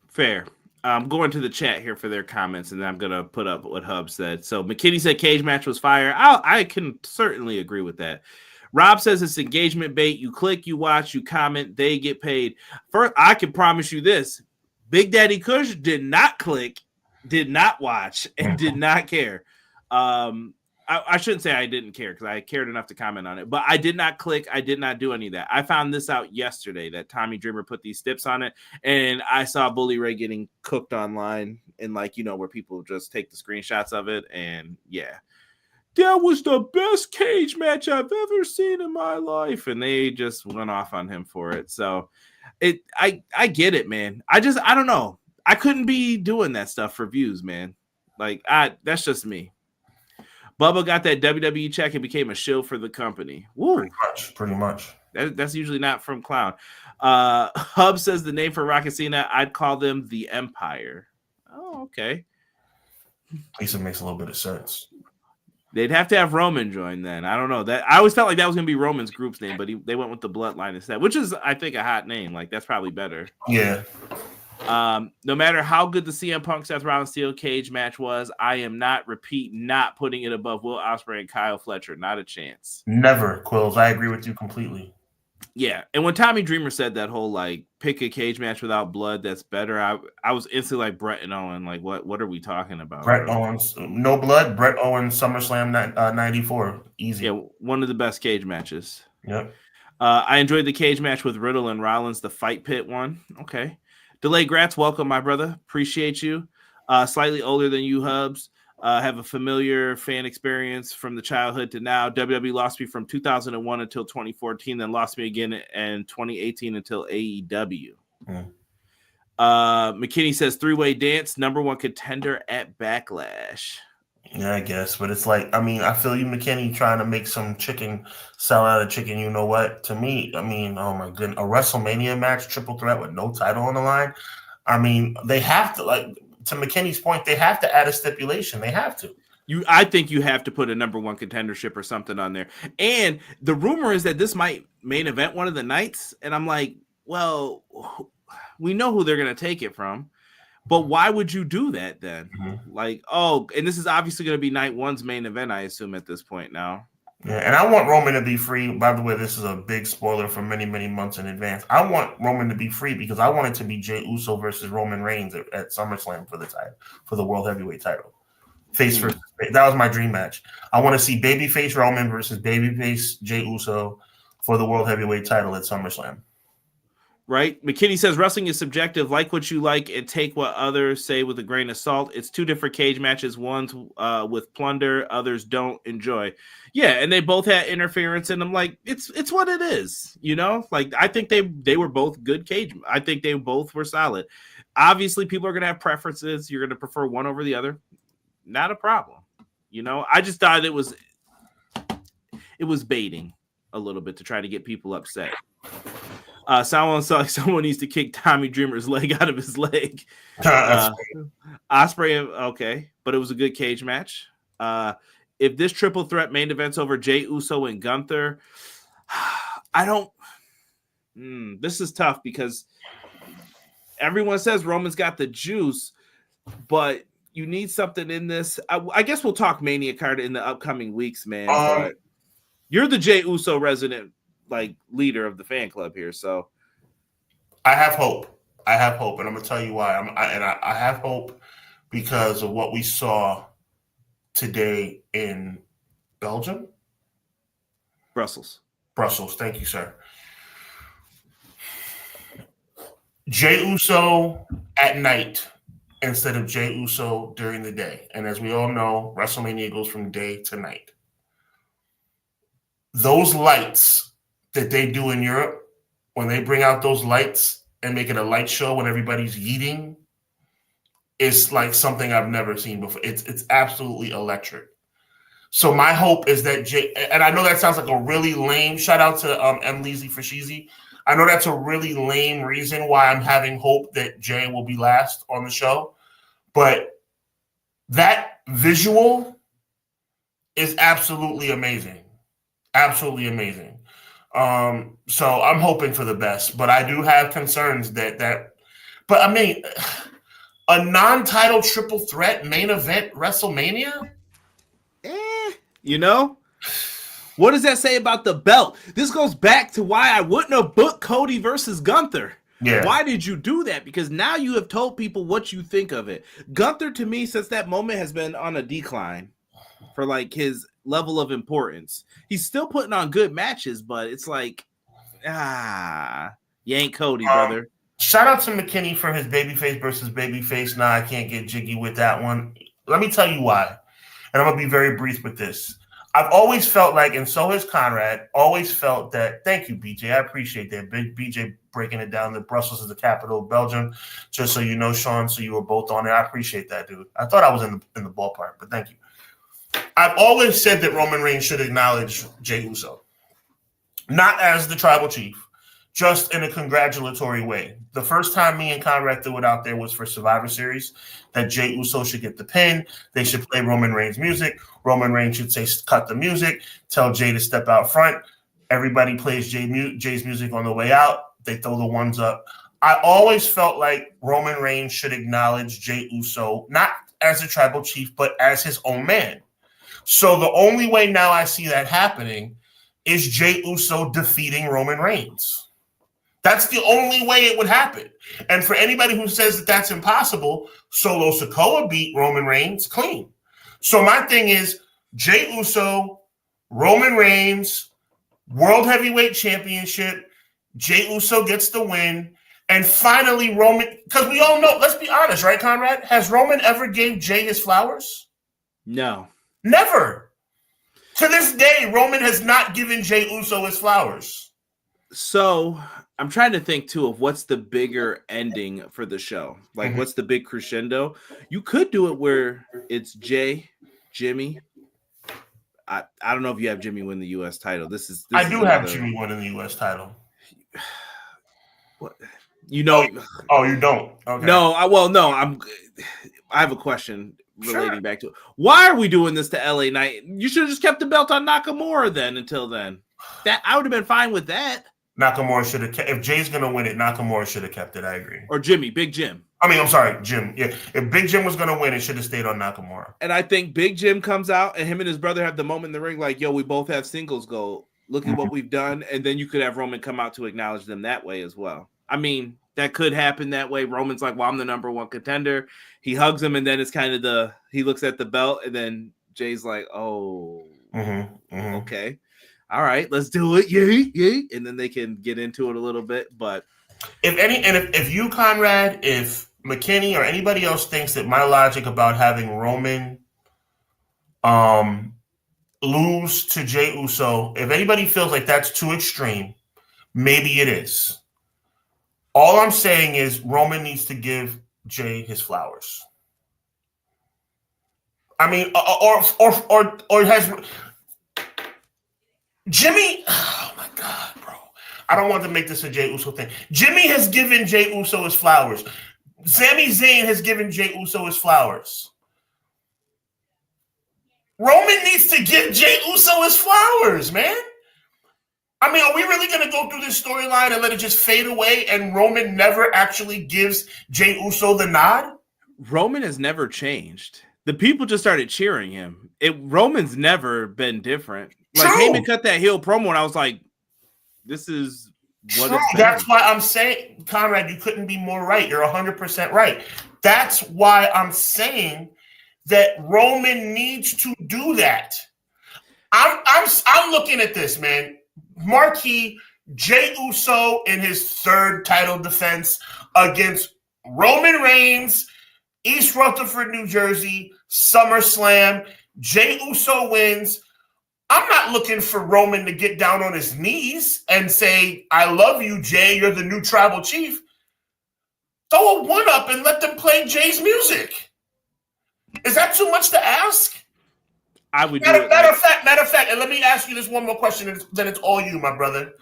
Fair. I'm going to the chat here for their comments, and then I'm going to put up what Hub said. So McKinney said cage match was fire. I can certainly agree with that. Rob says it's engagement bait. You click, you watch, you comment, they get paid. First, I can promise you this. Big Daddy Kush did not click, did not watch, and did not care. I shouldn't say I didn't care because I cared enough to comment on it, but I did not click. I did not do any of that. I found this out yesterday that Tommy Dreamer put these tips on it, and I saw Bully Ray getting cooked online and, like, you know, where people just take the screenshots of it. And yeah, that was the best cage match I've ever seen in my life. And they just went off on him for it. So I get it, man. I don't know. I couldn't be doing that stuff for views, man. Like, that's just me. Bubba got that WWE check and became a shill for the company. Woo. Pretty much. That's usually not from Clown. Hub says the name for Rock and Cena, I'd call them the Empire. Oh, okay. At least it makes a little bit of sense. They'd have to have Roman join then. I don't know. That I always felt like that was going to be Roman's group's name, but they went with the Bloodline instead, which is, I think, a hot name. Like, that's probably better. Yeah. No matter how good the CM Punk Seth Rollins steel cage match was, I am not putting it above Will Ospreay and Kyle Fletcher. Not a chance. Never, Quills. I agree with you completely. Yeah, and when Tommy Dreamer said that whole, like, pick a cage match without blood that's better, I was instantly like, Bret and Owen, like, what are we talking about? Bret Owens, no blood. Bret Owens, SummerSlam 94, easy. Yeah, one of the best cage matches. Yep. I enjoyed the cage match with Riddle and Rollins, the Fight Pit one. Okay. Delay Gratz, welcome, my brother. Appreciate you. Slightly older than you, Hubs. Have a familiar fan experience from the childhood to now. WWE lost me from 2001 until 2014, then lost me again in 2018 until AEW. McKinney says three-way dance, number one contender at Backlash. Yeah, I guess, but it's like, I mean, I feel you, McKinney, trying to make some chicken, sell out of chicken, you know what? To me, I mean, oh my goodness, a WrestleMania match, triple threat with no title on the line. I mean, they have to, like, to McKinney's point, they have to add a stipulation. They have to. I think you have to put a number one contendership or something on there. And the rumor is that this might main event one of the nights. And I'm like, well, we know who they're going to take it from. But why would you do that then? Mm-hmm. Like, oh, and this is obviously going to be night one's main event, I assume, at this point now. Yeah, and I want Roman to be free. By the way, this is a big spoiler for many, many months in advance. I want Roman to be free because I want it to be Jey Uso versus Roman Reigns at SummerSlam for the title, for the World Heavyweight title. Face versus face. That was my dream match. I want to see babyface Roman versus babyface Jey Uso for the World Heavyweight title at SummerSlam. Right? McKinney says wrestling is subjective. Like what you like and take what others say with a grain of salt. It's two different cage matches. One's with plunder, others don't enjoy. Yeah, and they both had interference in them. Like it's what it is, you know. Like I think they were both good cage. I think they both were solid. Obviously, people are gonna have preferences. You're gonna prefer one over the other. Not a problem. You know, I just thought it was baiting a little bit to try to get people upset. Someone needs to kick Tommy Dreamer's leg out of his leg. Ospreay, okay, but it was a good cage match. If this triple threat main event's over Jey Uso and Gunther, I don't. This is tough because everyone says Roman's got the juice, but you need something in this. I guess we'll talk Mania card in the upcoming weeks, man. But you're the Jey Uso resident, like, leader of the fan club here, so I have hope, and I'm gonna tell you why. I have hope because of what we saw today in Belgium, Brussels. Thank you, sir. Jey Uso at night instead of Jey Uso during the day, and as we all know, WrestleMania goes from day to night. Those lights that they do in Europe, when they bring out those lights and make it a light show when everybody's yeeting, is like something I've never seen before. It's absolutely electric. So my hope is that Jey, and I know that sounds like a really lame, shout out to M. Leezy for Sheezy. I know that's a really lame reason why I'm having hope that Jey will be last on the show, but that visual is absolutely amazing. Absolutely amazing. So I'm hoping for the best, but I do have concerns but I mean, a non-title triple threat main event WrestleMania? You know? What does that say about the belt? This goes back to why I wouldn't have booked Cody versus Gunther. Yeah. Why did you do that? Because now you have told people what you think of it. Gunther, to me, since that moment, has been on a decline for like his level of importance. He's still putting on good matches, but it's like, you ain't Cody, brother. Shout out to McKinney for his babyface versus babyface. Nah, I can't get jiggy with that one. Let me tell you why. And I'm going to be very brief with this. I've always felt like, and so has Conrad, always felt that, thank you, BJ. I appreciate that. Big BJ breaking it down that Brussels is the capital of Belgium. Just so you know, Sean, so you were both on it. I appreciate that, dude. I thought I was in the ballpark, but thank you. I've always said that Roman Reigns should acknowledge Jey Uso. Not as the tribal chief, just in a congratulatory way. The first time me and Conrad threw it out there was for Survivor Series, that Jey Uso should get the pin. They should play Roman Reigns music. Roman Reigns should say, cut the music, tell Jey to step out front. Everybody plays Jey's music on the way out. They throw the ones up. I always felt like Roman Reigns should acknowledge Jey Uso, not as a tribal chief, but as his own man. So the only way now I see that happening is Jey Uso defeating Roman Reigns. That's the only way it would happen. And for anybody who says that that's impossible, Solo Sikoa beat Roman Reigns clean. So my thing is Jey Uso, Roman Reigns, World Heavyweight Championship, Jey Uso gets the win, and finally Roman, because we all know, let's be honest, right, Conrad? Has Roman ever gave Jey his flowers? No. Never. To this day, Roman has not given Jey Uso his flowers. So I'm trying to think, too, of what's the bigger ending for the show. Like, what's the big crescendo? You could do it where it's Jey, Jimmy. I don't know if you have Jimmy win the U.S. title. I do have Jimmy winning the U.S. title. What? You know? Oh, you don't? Okay. No, I have a question relating back to it. Why are we doing this to LA Knight? You should have just kept the belt on Nakamura then until then. That I would have been fine with that. Nakamura should have kept. If Jay's going to win it, Nakamura should have kept it. I agree. Or Jimmy, Big Jim. I'm sorry, Jim. Yeah, if Big Jim was going to win, it should have stayed on Nakamura. And I think Big Jim comes out and him and his brother have the moment in the ring like, yo, we both have singles gold. Look at what we've done. And then you could have Roman come out to acknowledge them that way as well. I mean, that could happen that way. Roman's like, well, I'm the number one contender. He hugs him, and then it's kind of he looks at the belt, and then Jay's like, oh, okay. all right, let's do it. Yay. And then they can get into it a little bit. But if you, Conrad, if McKinney or anybody else thinks that my logic about having Roman lose to Jey Uso, if anybody feels like that's too extreme, maybe it is. All I'm saying is Roman needs to give Jey his flowers. I mean, or has Jimmy? Oh my God, bro! I don't want to make this a Jey Uso thing. Jimmy has given Jey Uso his flowers. Sami Zayn has given Jey Uso his flowers. Roman needs to give Jey Uso his flowers, man. I mean, are we really going to go through this storyline and let it just fade away and Roman never actually gives Jey Uso the nod? Roman has never changed. The people just started cheering him. Roman's never been different. Like, Heyman cut that heel promo, and I was like, this is what it's been. That's why I'm saying, Conrad, you couldn't be more right. You're 100% right. That's why I'm saying that Roman needs to do that. I'm looking at this, man. Marquee, Jey Uso in his third title defense against Roman Reigns, East Rutherford, New Jersey, SummerSlam. Jey Uso wins. I'm not looking for Roman to get down on his knees and say, I love you, Jey. You're the new tribal chief. Throw a one-up and let them play Jey's music. Is that too much to ask? I would Matter of fact, and let me ask you this one more question, and then it's all you, my brother.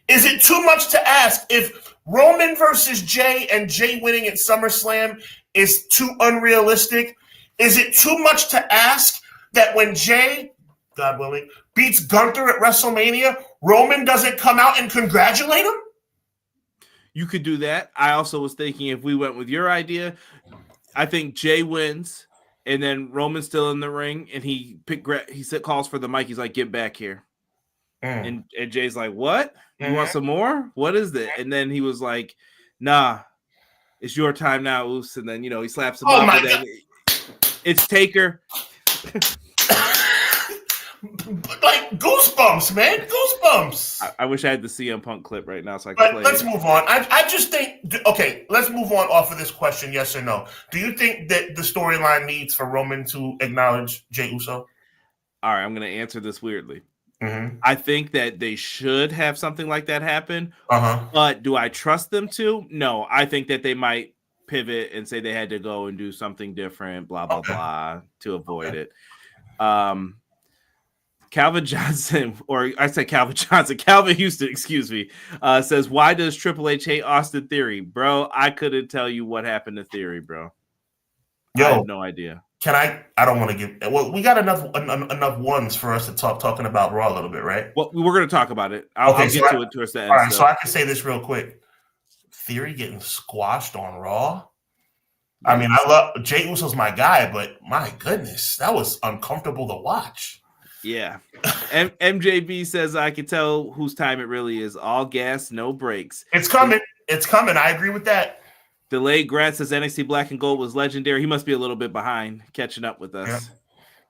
Is it too much to ask if Roman versus Jey and Jey winning at SummerSlam is too unrealistic? Is it too much to ask that when Jey, God willing, beats Gunther at WrestleMania, Roman doesn't come out and congratulate him? You could do that. I also was thinking if we went with your idea, I think Jey wins. And then Roman's still in the ring, and he calls for the mic. He's like, "Get back here!" And Jay's like, "What? You want some more? What is it?" And then he was like, "Nah, it's your time now, Oos." And then he slaps him up, and then it's Taker. Like goosebumps, man, goosebumps. I wish I had the CM Punk clip right now so I could play. Let's move on. I just think, okay, let's move on off of this question, yes or no. Do you think that the storyline needs for Roman to acknowledge Jey Uso? All right, I'm going to answer this weirdly. Mm-hmm. I think that they should have something like that happen. Uh-huh. But do I trust them to? No, I think that they might pivot and say they had to go and do something different, blah, blah, blah, to avoid it. Calvin Johnson, or I said Calvin Johnson, Calvin Houston, excuse me, says, why does Triple H hate Austin Theory? Bro, I couldn't tell you what happened to Theory, bro. I have no idea. I don't want to give, well, we got enough ones for us to talking about Raw a little bit, right? Well, we're going to talk about it. I'll get to it towards the end. All right, so I can say this real quick. Theory getting squashed on Raw. I mean, I love Jey Uso's my guy, but my goodness, that was uncomfortable to watch. Yeah. MJB says, I can tell whose time it really is. All gas, no brakes. It's coming. It's coming. I agree with that. Delayed Grant says NXT Black and Gold was legendary. He must be a little bit behind catching up with us. Yeah.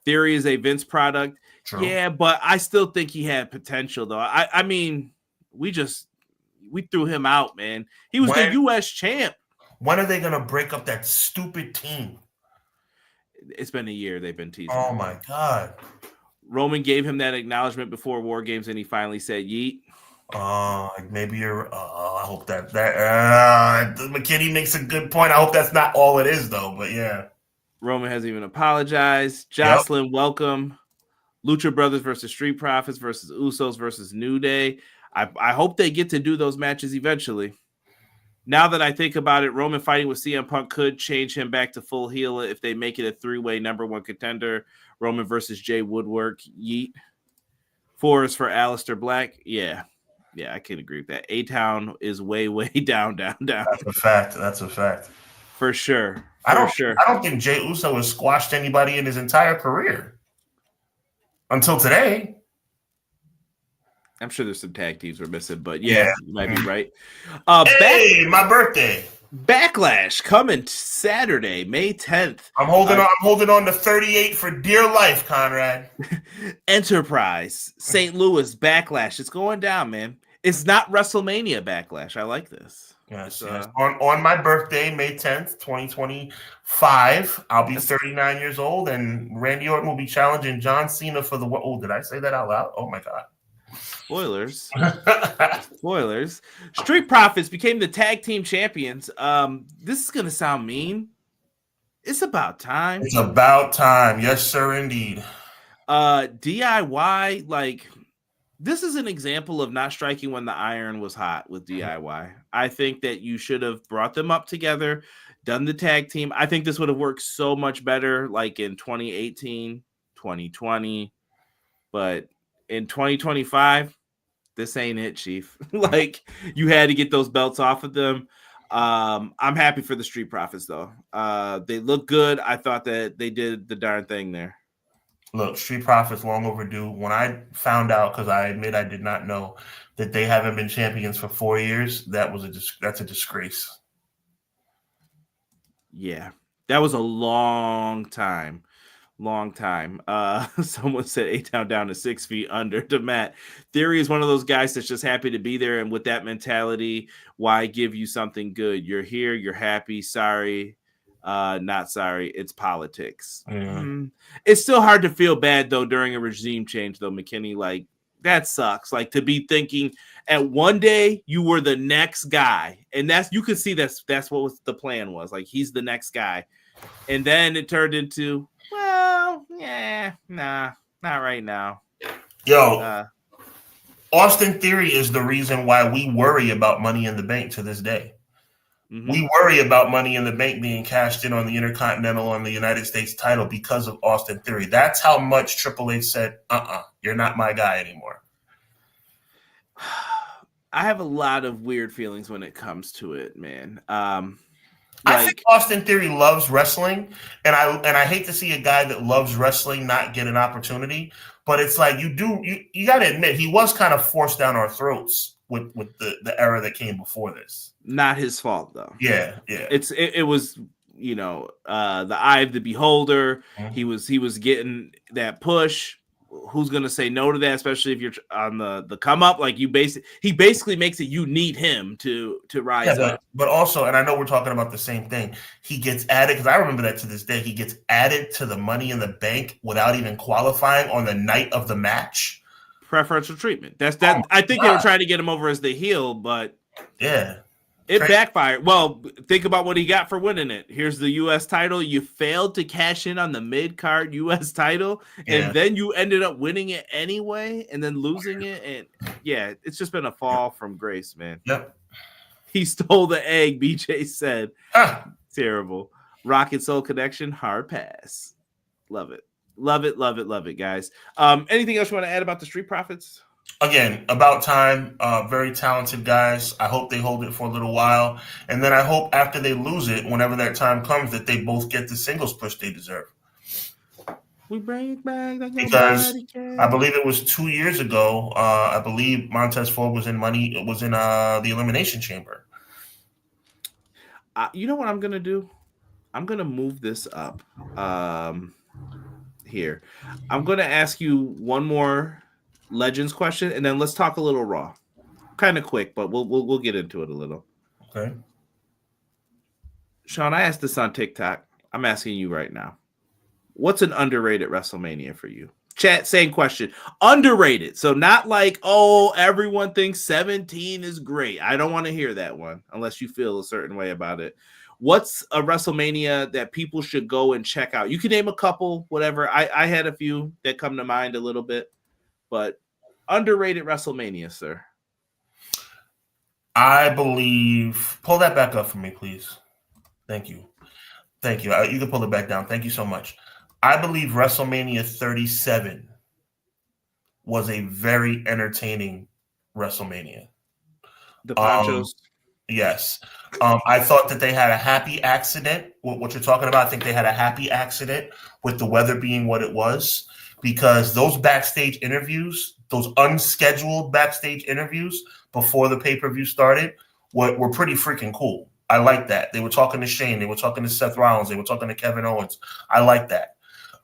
Theory is a Vince product. True. Yeah, but I still think he had potential, though. I mean, we threw him out, man. He was the U.S. champ. When are they going to break up that stupid team? It's been a year they've been teasing. Oh, my God. Roman gave him that acknowledgement before War Games, and he finally said, yeet. Maybe you're. I hope that McKinney makes a good point. I hope that's not all it is, though. But yeah, Roman hasn't even apologized. Jocelyn, welcome. Lucha Brothers versus Street Profits versus Usos versus New Day. I hope they get to do those matches eventually. Now that I think about it, Roman fighting with CM Punk could change him back to full heel if they make it a three-way number one contender. Roman versus Jay Woodwork. Yeet. 4 is for Aleister Black. Yeah, I can agree with that. A-Town is way, way down. That's a fact. For sure. I don't think Jey Uso has squashed anybody in his entire career until today. I'm sure there's some tag teams we're missing, but yeah. You might be right. Hey, my birthday. Backlash coming Saturday, May 10th. I'm holding on to 38 for dear life, Conrad. Enterprise, St. Louis, Backlash. It's going down, man. It's not WrestleMania Backlash. I like this. Yes. On my birthday, May 10th, 2025, I'll be 39 years old, and Randy Orton will be challenging John Cena for the... Oh, did I say that out loud? Oh, my God. Spoilers. Spoilers. Street Profits became the tag team champions. This is going to sound mean. It's about time. It's about time. Yes, sir, indeed. DIY, like... This is an example of not striking when the iron was hot with DIY. I think that you should have brought them up together, done the tag team. I think this would have worked so much better like in 2018, 2020. But in 2025, this ain't it, Chief. Like, you had to get those belts off of them. I'm happy for the Street Profits, though. They look good. I thought that they did the darn thing there. Look, Street Profits long overdue. When I found out, because I admit I did not know that they haven't been champions for 4 years, that's a disgrace. Yeah, that was a long time. Someone said A-Town down to 6 feet under to Matt. Theory is one of those guys that's just happy to be there, and with that mentality, why give you something good? You're here, you're happy, sorry. Not sorry. It's politics. It's still hard to feel bad though during a regime change though, McKinney. Like, that sucks. Like, to be thinking at one day you were the next guy, and you could see that's what the plan was. Like, he's the next guy, and then it turned into, well, yeah, nah, not right now. Yo, Austin Theory is the reason why we worry about Money in the Bank to this day. Mm-hmm. We worry about Money in the Bank being cashed in on the Intercontinental and the United States title because of Austin Theory. That's how much Triple H said, you're not my guy anymore. I have a lot of weird feelings when it comes to it, man. I think Austin Theory loves wrestling, and I hate to see a guy that loves wrestling not get an opportunity. But it's like you got to admit he was kind of forced down our throats with the era that came before this. Not his fault though. Yeah. It was, the eye of the beholder. Mm-hmm. He was getting that push. Who's gonna say no to that? Especially if you're on the come up. Like, he basically makes it you need him to rise up. But also, and I know we're talking about the same thing. He gets added, because I remember that to this day. He gets added to the Money in the Bank without even qualifying on the night of the match. Preferential treatment. I think they were trying to get him over as the heel, but yeah. It backfired. Well, think about what he got for winning it. Here's the U.S. title. You failed to cash in on the mid-card U.S. title, and then you ended up winning it anyway and then losing it. And, yeah, it's just been a fall from grace, man. Yep. He stole the egg, BJ said. Terrible. Rocket Soul Connection, hard pass. Love it. Love it, guys. Anything else you want to add about the Street Profits? Again, about time. Very talented guys. I hope they hold it for a little while. And then I hope after they lose it, whenever that time comes, that they both get the singles push they deserve. We bring back because I believe it was 2 years ago. I believe Montez Ford was in the Elimination Chamber. You know what I'm going to do? I'm going to move this up here. I'm going to ask you one more Legends question, and then let's talk a little Raw. Kind of quick, but we'll get into it a little. Okay. Sean, I asked this on TikTok. I'm asking you right now. What's an underrated WrestleMania for you? Chat, same question. Underrated. So not like, oh, everyone thinks 17 is great. I don't want to hear that one unless you feel a certain way about it. What's a WrestleMania that people should go and check out? You can name a couple, whatever. I had a few that come to mind a little bit. But underrated WrestleMania, sir. I believe. Pull that back up for me, please. Thank you. You can pull it back down. Thank you so much. I believe WrestleMania 37 was a very entertaining WrestleMania. The Ponchos. Yes. I thought that they had a happy accident. What you're talking about, I think they had a happy accident with the weather being what it was. Because those backstage interviews, those unscheduled backstage interviews before the pay-per-view started were pretty freaking cool. I like that. They were talking to Shane. They were talking to Seth Rollins. They were talking to Kevin Owens. I like that.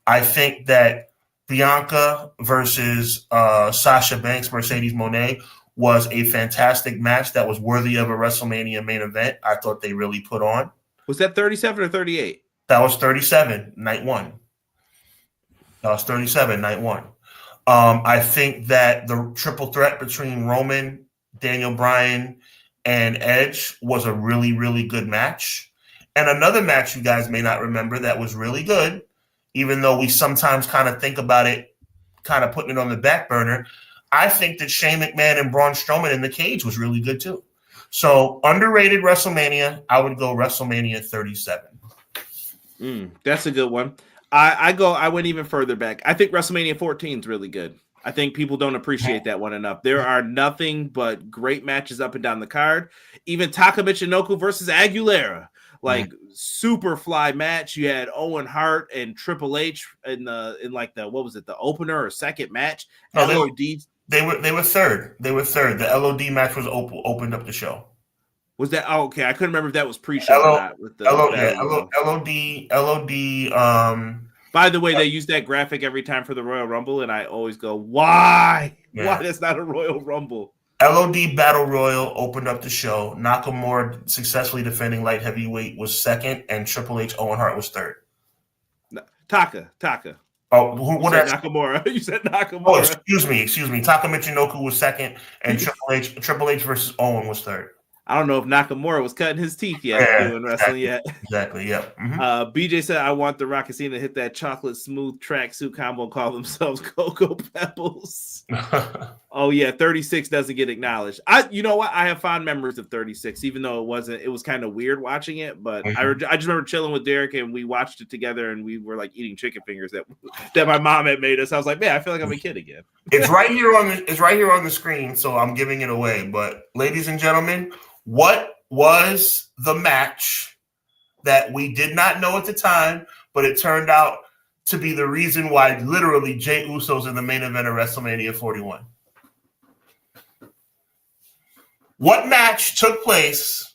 I think that Bianca versus Sasha Banks, Mercedes Moné was a fantastic match that was worthy of a WrestleMania main event. I thought they really put on. Was that 37 or 38? That was 37, night one. That was 37, night one. I think that the triple threat between Roman, Daniel Bryan, and Edge was a really, really good match. And another match you guys may not remember that was really good, even though we sometimes kind of think about it, kind of putting it on the back burner. I think that Shane McMahon and Braun Strowman in the cage was really good too. So underrated WrestleMania, I would go WrestleMania 37. That's a good one. I went even further back. I think WrestleMania 14 is really good. I think people don't appreciate that one enough. There are nothing but great matches up and down the card. Even Taka Michinoku versus Aguilera, like super fly match. You had Owen Hart and Triple H in what was it, the opener or second match? No, they were third. They were third. The LOD match was opened up the show. Was that okay? I couldn't remember if that was pre-show or not. With the LOD. By the way, they use that graphic every time for the Royal Rumble, and I always go, "Why? Yeah. Why that's not a Royal Rumble?" LOD Battle Royal opened up the show. Nakamura successfully defending light heavyweight was second, and Triple H Owen Hart was third. Taka. Oh, what said Nakamura? You said Nakamura. Oh, excuse me. Taka Michinoku was second, and Triple H versus Owen was third. I don't know if Nakamura was cutting his teeth yet doing wrestling yet. Exactly, yeah. BJ said, I want the Rocket Cena to hit that chocolate smooth tracksuit combo and call themselves Cocoa Pebbles. Oh, yeah, 36 doesn't get acknowledged. You know what? I have fond memories of 36, even though it was kind of weird watching it. But I just remember chilling with Derek, and we watched it together, and we were like eating chicken fingers that my mom had made us. I was like, man, I feel like I'm a kid again. It's right here on the screen, so I'm giving it away. But ladies and gentlemen, what was the match that we did not know at the time, but it turned out to be the reason why literally Jey Uso's in the main event of WrestleMania 41? What match took place?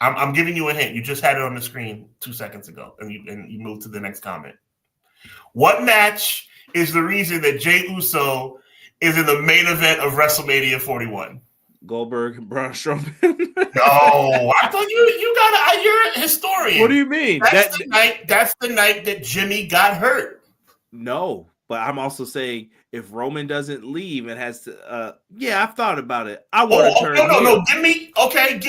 I'm giving you a hint. You just had it on the screen 2 seconds ago, and you moved to the next comment. What match is the reason that Jey Uso is in the main event of WrestleMania 41? Goldberg and Braun Strowman. No, I thought you're a historian. What do you mean? That's the night that Jimmy got hurt. No, but I'm also saying if Roman doesn't leave and has to, I've thought about it. I want to turn. No. Give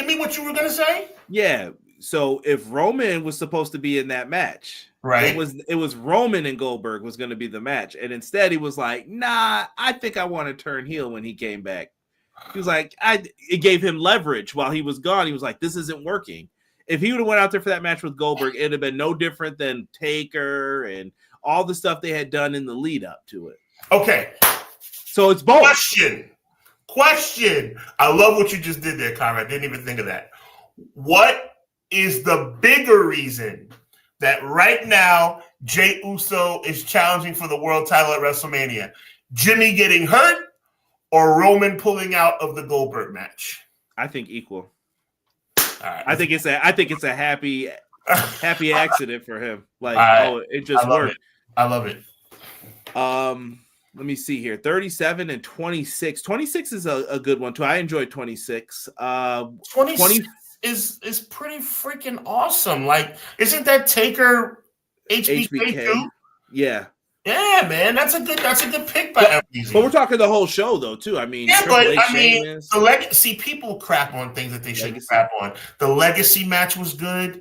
me what you were gonna say. Yeah. So if Roman was supposed to be in that match, right? It was Roman and Goldberg was going to be the match, and instead he was like, "Nah, I think I want to turn heel." When he came back, he was like, it gave him leverage while he was gone. He was like, "This isn't working." If he would have went out there for that match with Goldberg, it'd have been no different than Taker and all the stuff they had done in the lead up to it. Okay. So it's both. Question. I love what you just did there, Conrad. I didn't even think of that. What is the bigger reason that right now Jey Uso is challenging for the world title at WrestleMania? Jimmy getting hurt or Roman pulling out of the Goldberg match? I think equal. All right. I think it's a happy accident for him. Like, it just worked. I love it. Let me see here. 37 and 26. 26 is a good one too. I enjoyed 26. 26 is pretty freaking awesome. Like, isn't that Taker HBK too? Yeah. Yeah, man, that's a good pick by FBZ. But we're talking the whole show though, too. I mean, the legacy. People crap on things that they shouldn't crap on. The legacy match was good.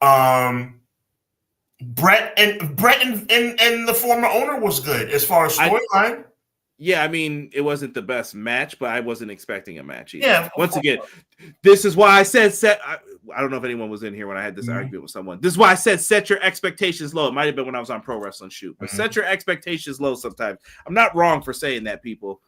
Brett and the former owner was good as far as storyline. Yeah, I mean, it wasn't the best match, but I wasn't expecting a match either. Yeah. Once again, this is why I said I don't know if anyone was in here when I had this argument with someone. This is why I said set your expectations low. It might have been when I was on Pro Wrestling Shoot, but set your expectations low sometimes. I'm not wrong for saying that, people.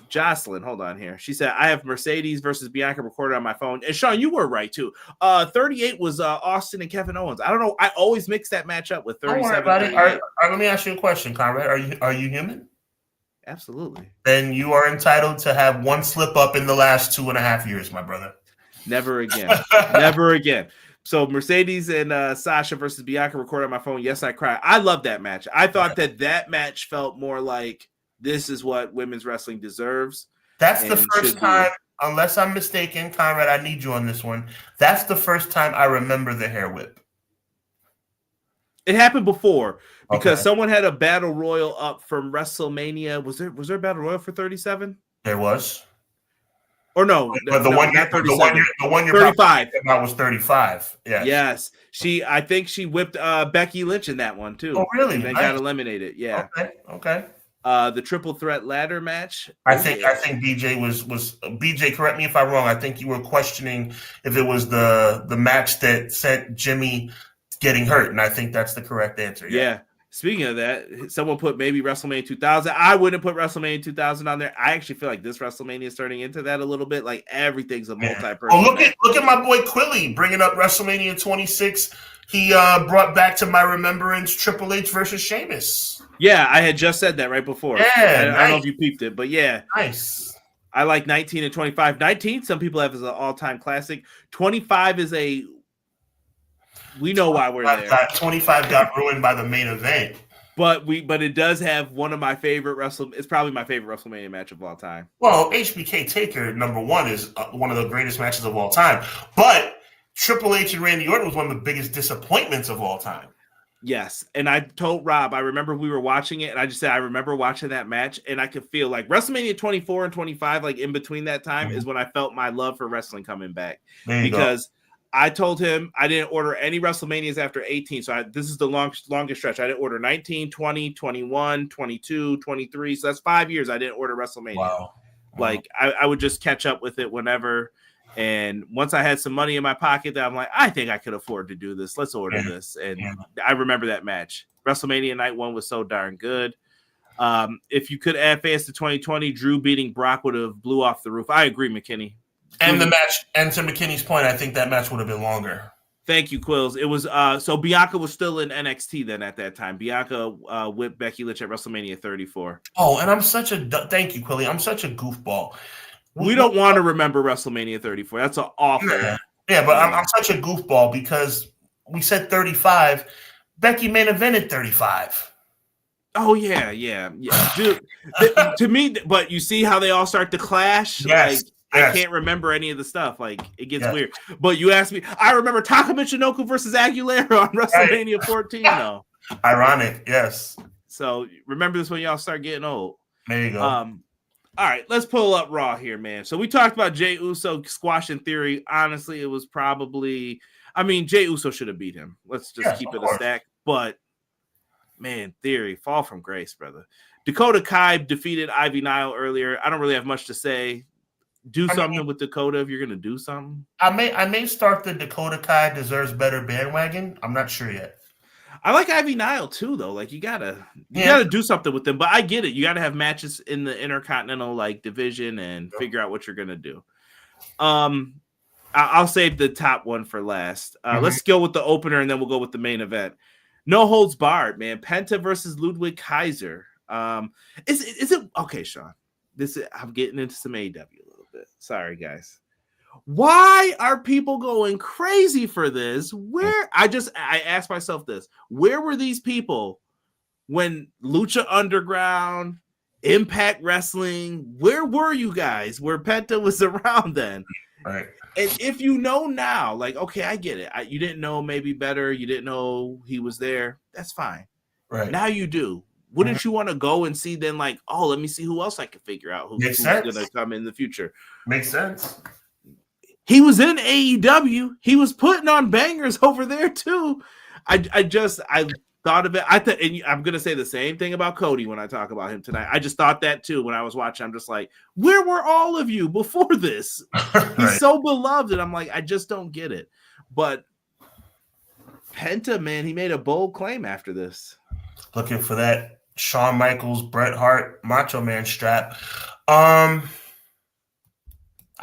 Jocelyn, hold on here. She said, I have Mercedes versus Bianca recorded on my phone. And Sean, you were right too. 38 was Austin and Kevin Owens. I don't know. I always mix that match up with 37. Don't worry about it. All right, let me ask you a question, Conrad. Are you human? Absolutely. Then you are entitled to have one slip up in the last 2.5 years, my brother. Never again. Never again. So Mercedes and Sasha versus Bianca recorded on my phone. Yes, I cried. I love that match. I thought that match felt more like this is what women's wrestling deserves. That's the first time, unless I'm mistaken, Conrad, I need you on this one. That's the first time I remember the hair whip. It happened before because someone had a battle royal up from WrestleMania. Was there a battle royal for 37? There was. Or no, but the one you're 35. About was 35. Yes. I think she whipped Becky Lynch in that one too. Oh, really? And then got eliminated. Yeah. Okay. The triple threat ladder match. I think BJ was BJ. Correct me if I'm wrong. I think you were questioning if it was the match that sent Jimmy getting hurt, and I think that's the correct answer. Yeah. Speaking of that, someone put maybe WrestleMania 2000. I wouldn't put WrestleMania 2000 on there. I actually feel like this WrestleMania is turning into that a little bit. Like everything's a multi-person. Oh, look at my boy Quilly bringing up WrestleMania 26. He brought back to my remembrance Triple H versus Sheamus. Yeah, I had just said that right before. Yeah, I don't know if you peeped it, but yeah. Nice. I like 19 and 25. 19, some people have as an all-time classic. 25 is we know why we're there. 25 got ruined by the main event. But it does have one of my favorite it's probably my favorite WrestleMania match of all time. Well, HBK Taker #1 is one of the greatest matches of all time. But Triple H and Randy Orton was one of the biggest disappointments of all time. Yes. And I told Rob, I remember we were watching it, and I just said, I remember watching that match, and I could feel like WrestleMania 24 and 25, like in between that time, is when I felt my love for wrestling coming back. Because I told him I didn't order any WrestleManias after 18. So this is the longest stretch. I didn't order 19, 20, 21, 22, 23. So that's 5 years I didn't order WrestleMania. Wow. Like I would just catch up with it whenever. And once I had some money in my pocket, that I'm like, I think I could afford to do this. Let's order this. And I remember that match. WrestleMania Night 1 was so darn good. If you could add fans to 2020, Drew beating Brock would have blew off the roof. I agree, McKinney. And the match, and to McKinney's point, I think that match would have been longer. Thank you, Quills. It was so Bianca was still in NXT then at that time. Bianca whipped Becky Lynch at WrestleMania 34. Oh, and thank you, Quilly. I'm such a goofball. We don't want to remember WrestleMania 34. That's an awful. Yeah, but I'm such a goofball because we said 35. Becky main evented 35. Oh yeah. Dude, to me, but you see how they all start to clash. Yes. I can't remember any of the stuff. Like it gets weird. But you asked me, I remember Taka Michinoku versus Aguilera on WrestleMania 14. No. Ironic, yes. So remember this when y'all start getting old. There you go. All right, let's pull up Raw here, man. So we talked about Jey Uso squashing Theory. Honestly, it was probably, Jey Uso should have beat him. Let's just keep it a stack. But man, Theory, fall from grace, brother. Dakota Kai defeated Ivy Nile earlier. I don't really have much to say. Do something with Dakota if you're gonna do something. I may start the Dakota Kai deserves better bandwagon. I'm not sure yet. I like Ivy Nile too, though. Like you gotta do something with them. But I get it. You gotta have matches in the Intercontinental division and figure out what you're gonna do. I'll save the top one for last. Let's go with the opener and then we'll go with the main event. No holds barred, man. Penta versus Ludwig Kaiser. Is it okay, Sean? I'm getting into some AEW a little bit. Sorry, guys. Why are people going crazy for this? I asked myself this. Where were these people when Lucha Underground, Impact Wrestling, where were you guys where Penta was around then? Right. And if you know now, okay, I get it. You didn't know maybe better. You didn't know he was there. That's fine. Right. Now you do. Wouldn't you want to go and see then let me see who else I can figure out who's going to come in the future? Makes sense. He was in AEW. He was putting on bangers over there too. I thought of it. And I'm going to say the same thing about Cody when I talk about him tonight. I just thought that too when I was watching. I'm just like, where were all of you before this? Right. He's so beloved. And I'm like, I just don't get it. But Penta, man, he made a bold claim after this. Looking for that Shawn Michaels, Bret Hart, Macho Man strap. I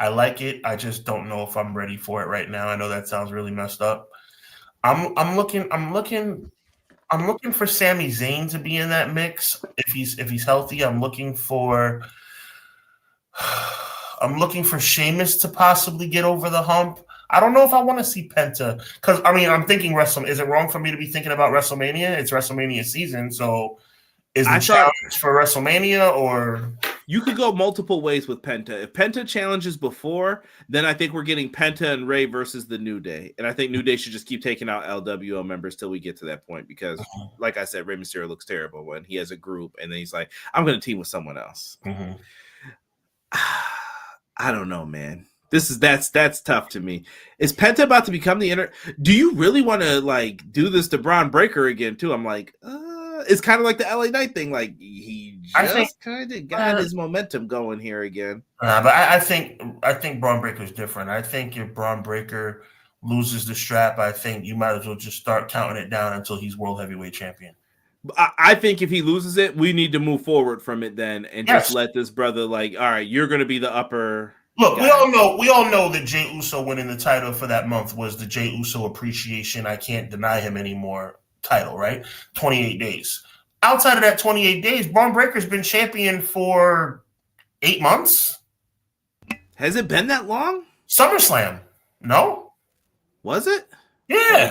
like it. I just don't know if I'm ready for it right now. I know that sounds really messed up. I'm looking for Sami Zayn to be in that mix if he's healthy. I'm looking for I'm looking for Sheamus to possibly get over the hump. I don't know if I want to see Penta because I'm thinking WrestleMania. Is it wrong for me to be thinking about WrestleMania? It's WrestleMania season, so is the challenge for WrestleMania or? You could go multiple ways with Penta. If Penta challenges before, then I think we're getting Penta and Ray versus the New Day, and I think New Day should just keep taking out LWO members till we get to that point because, like I said, Rey Mysterio looks terrible when he has a group and then he's like, "I'm going to team with someone else." Mm-hmm. I don't know, man. That's tough to me. Is Penta about to become the Do you really want to like do this to Braun Breaker again too? I'm like, it's kind of like the LA Knight thing. Like he just kind of got his momentum going here again. But I think Braun Breaker is different. I think if Braun Breaker loses the strap, I think you might as well just start counting it down until he's world heavyweight champion. I think if he loses it, we need to move forward from it then and just let this brother like, all right, you're going to be the upper. Look, we all know that Jey Uso winning the title for that month was the Jey Uso appreciation. I can't deny him anymore title, right? 28 days. Outside of that 28 days, Braun Breaker's been champion for 8 months. Has it been that long? SummerSlam. No? Was it? Yeah.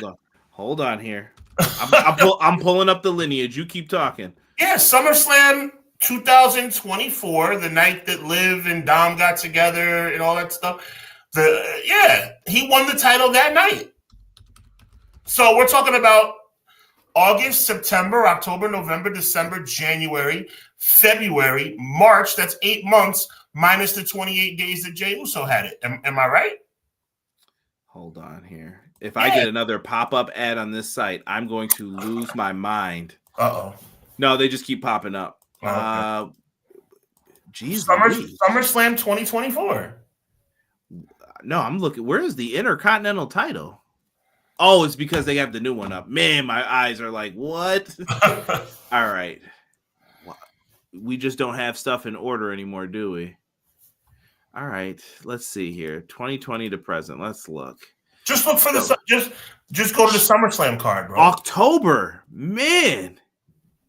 Hold on here. I'm pulling up the lineage. You keep talking. Yeah, SummerSlam 2024, the night that Liv and Dom got together and all that stuff. He won the title that night. So we're talking about August, September, October, November, December, January, February, March. That's 8 months minus the 28 days that Jey Uso had it. Am I right? Hold on here. If I get another pop-up ad on this site, I'm going to lose my mind. Uh-oh. No, they just keep popping up. Okay. Geez, SummerSlam 2024. No, I'm looking. Where is the Intercontinental title? Oh, it's because they have the new one up. Man, my eyes are like, what? All right. We just don't have stuff in order anymore, do we? All right. Let's see here. 2020 to present. Let's look. Just look for just go to the SummerSlam card, bro. October. Man.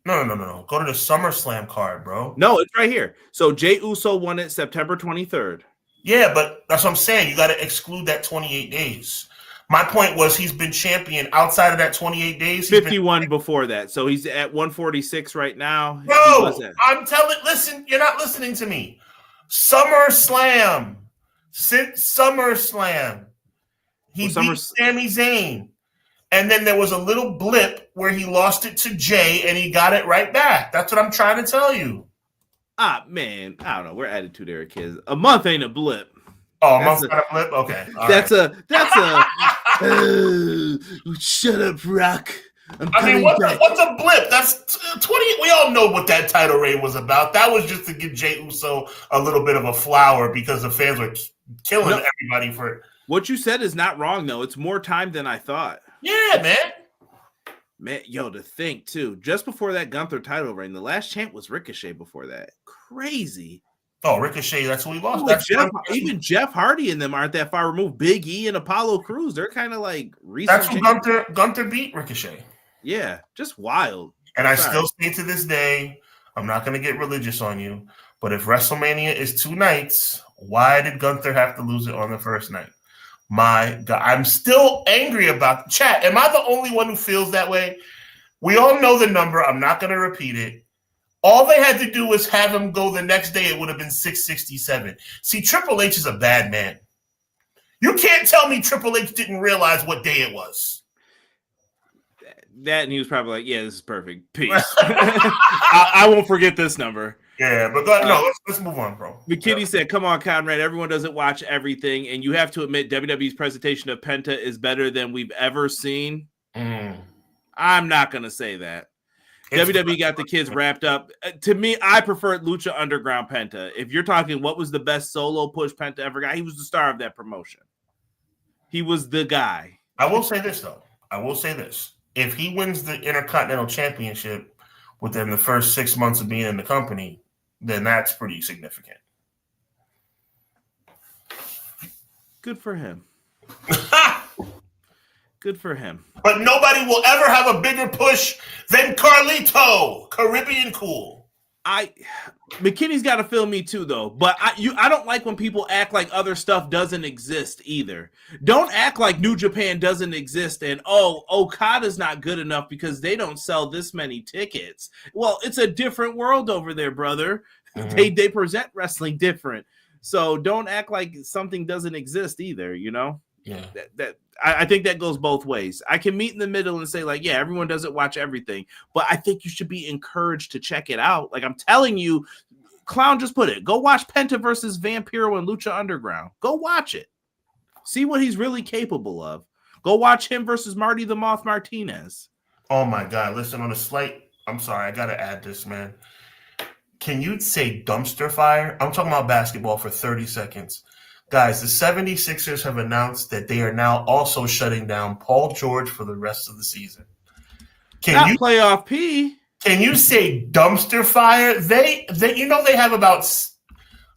No. Go to the SummerSlam card, bro. No, it's right here. So Jey Uso won it September 23rd. Yeah, but that's what I'm saying. You got to exclude that 28 days. My point was he's been champion outside of that 28 days. 51 before that. So he's at 146 right now. No, listen, you're not listening to me. SummerSlam. Since SummerSlam. He beat Sami Zayn. And then there was a little blip where he lost it to Jay and he got it right back. That's what I'm trying to tell you. Man, I don't know. We're attitude era kids. A month ain't a blip. Oh, a month's not a blip? Okay. That's a shut up, Rock. What's a blip? That's 20. We all know what that title reign was about. That was just to give Jey Uso a little bit of a flower because the fans were killing everybody for it. What you said is not wrong, though. It's more time than I thought. Yeah, man. To think, too. Just before that Gunther title reign, the last champ was Ricochet before that. Crazy. Oh, Ricochet, that's who he lost. Even Jeff Hardy and them aren't that far removed. Big E and Apollo Crews, they're kind of like recent. That's who Gunther beat Ricochet. Yeah, just wild. And I still say to this day, I'm not going to get religious on you, but if WrestleMania is 2 nights, why did Gunther have to lose it on the first night? My God, I'm still angry about the chat. Am I the only one who feels that way? We all know the number. I'm not going to repeat it. All they had to do was have him go the next day. It would have been 667. See, Triple H is a bad man. You can't tell me Triple H didn't realize what day it was. That and he was probably like, yeah, this is perfect. Peace. I won't forget this number. Yeah, but let's move on, bro. McKinney said, come on, Conrad. Everyone doesn't watch everything, and you have to admit WWE's presentation of Penta is better than we've ever seen. I'm not going to say that. WWE got the kids wrapped up. To me, I prefer Lucha Underground Penta. If you're talking what was the best solo push Penta ever got, he was the star of that promotion. He was the guy. I will say this, though. If he wins the Intercontinental Championship within the first 6 months of being in the company, then that's pretty significant. Good for him. Good for him. But nobody will ever have a bigger push than Carlito, Caribbean Cool. McKinney's got to feel me too, though. But I don't like when people act like other stuff doesn't exist either. Don't act like New Japan doesn't exist and Okada's not good enough because they don't sell this many tickets. Well, it's a different world over there, brother. Mm-hmm. They present wrestling different. So don't act like something doesn't exist either. You know. Yeah. I think that goes both ways. I can meet in the middle and say, like, yeah, everyone doesn't watch everything, but I think you should be encouraged to check it out. Like I'm telling you, Clown just put it. Go watch Penta versus Vampiro and Lucha Underground. Go watch it. See what he's really capable of. Go watch him versus Marty the Moth Martinez. Oh my God. Listen, I'm sorry, I gotta add this, man. Can you say dumpster fire? I'm talking about basketball for 30 seconds. Guys, the 76ers have announced that they are now also shutting down Paul George for the rest of the season. Not playoff P. Can you say dumpster fire? They they have about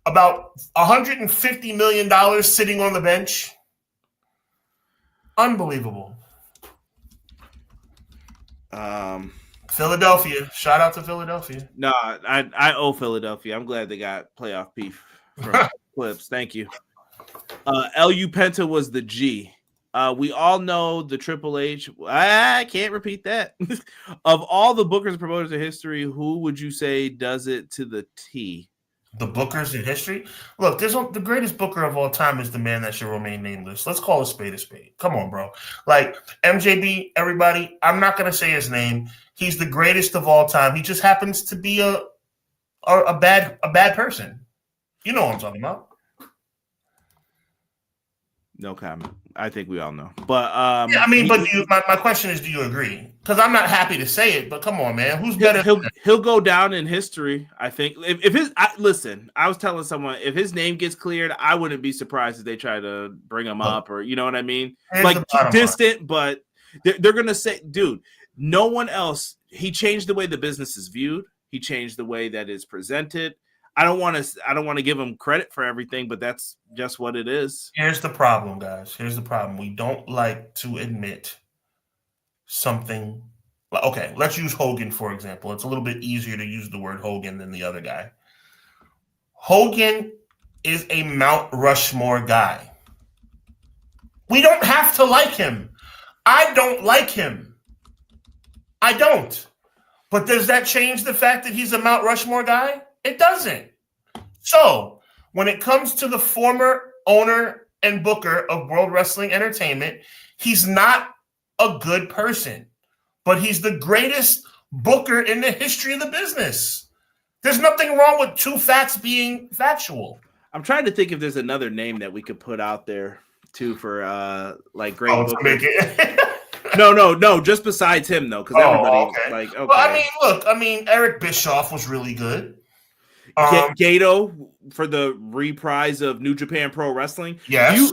$150 million sitting on the bench. Unbelievable. Philadelphia. Shout out to Philadelphia. No, I owe Philadelphia. I'm glad they got playoff P from Clips. Thank you. LU Penta was the G. We all know the Triple H. I can't repeat that. Of all the bookers and promoters in history, who would you say does it to the T? The bookers in history? Look, the greatest booker of all time is the man that should remain nameless. Let's call a spade a spade. Come on, bro. Like MJB, everybody, I'm not going to say his name. He's the greatest of all time. He just happens to be a bad person. You know what I'm talking about. No comment. I think we all know. But my question is, do you agree? Because I'm not happy to say it, but come on, man. Who's better? He'll go down in history, I think. Listen, I was telling someone, if his name gets cleared, I wouldn't be surprised if they try to bring him up, or you know what I mean? Like distant, but they're gonna say, dude, no one else. He changed the way the business is viewed. He changed the way that it's presented. I don't want to give him credit for everything, but that's just what it is. Here's the problem, guys. Here's the problem. We don't like to admit something. Okay, let's use Hogan, for example. It's a little bit easier to use the word Hogan than the other guy. Hogan is a Mount Rushmore guy. We don't have to like him. I don't like him. I don't. But does that change the fact that he's a Mount Rushmore guy? It doesn't. So when it comes to the former owner and booker of World Wrestling Entertainment, he's not a good person, but he's the greatest booker in the history of the business. There's nothing wrong with two facts being factual. I'm trying to think if there's another name that we could put out there too for like great booker. No, just besides him though, because everybody okay. Well, I mean, Eric Bischoff was really good. Gato for the reprise of New Japan Pro Wrestling. Yes.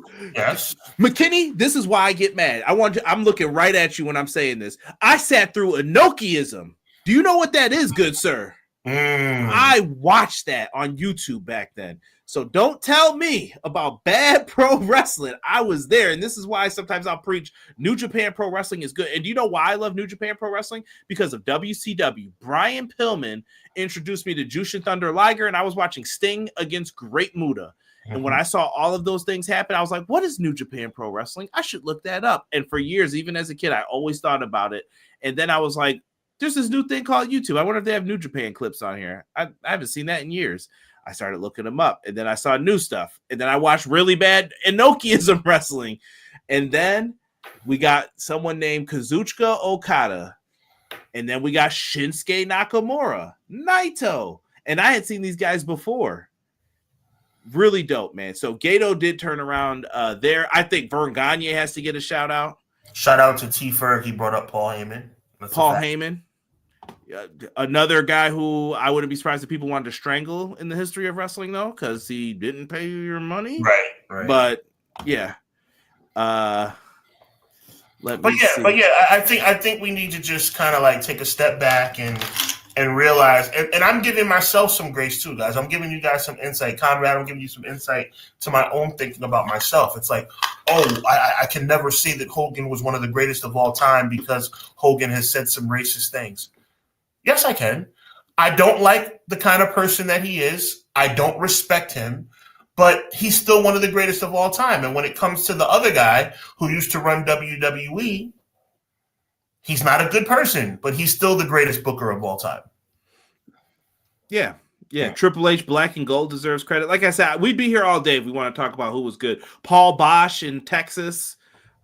McKinney, this is why I get mad. I'm looking right at you when I'm saying this. I sat through Inokiism. Do you know what that is, good sir? I watched that on YouTube back then. So don't tell me about bad pro wrestling. I was there, and this is why sometimes I'll preach New Japan Pro Wrestling is good. And do you know why I love New Japan Pro Wrestling? Because of WCW. Brian Pillman introduced me to Jushin Thunder Liger, and I was watching Sting against Great Muta. And when I saw all of those things happen, I was like, what is New Japan Pro Wrestling? I should look that up. And for years, even as a kid, I always thought about it. And then I was like, there's this new thing called YouTube. I wonder if they have New Japan clips on here. I haven't seen that in years. I started looking them up, and then I saw new stuff, and then I watched really bad Inokiism wrestling, and then we got someone named Kazuchika Okada, and then we got Shinsuke Nakamura, Naito, and I had seen these guys before. Really dope, man. So Gato did turn around there. I think Vern Gagne has to get a shout out. Shout out to T. Ferg. He brought up Paul Heyman. Paul Heyman. Another guy who I wouldn't be surprised if people wanted to strangle in the history of wrestling, though, because he didn't pay you your money. Right. But yeah. I think we need to just kind of like take a step back and realize, and I'm giving myself some grace too, guys. I'm giving you guys some insight. Conrad, I'm giving you some insight to my own thinking about myself. It's like, I can never say that Hogan was one of the greatest of all time because Hogan has said some racist things. Yes, I can. I don't like the kind of person that he is. I don't respect him, but he's still one of the greatest of all time. And when it comes to the other guy who used to run WWE, he's not a good person, but he's still the greatest booker of all time. Yeah. Triple H, black and gold, deserves credit. Like I said, we'd be here all day if we want to talk about who was good. Paul Bosch in Texas.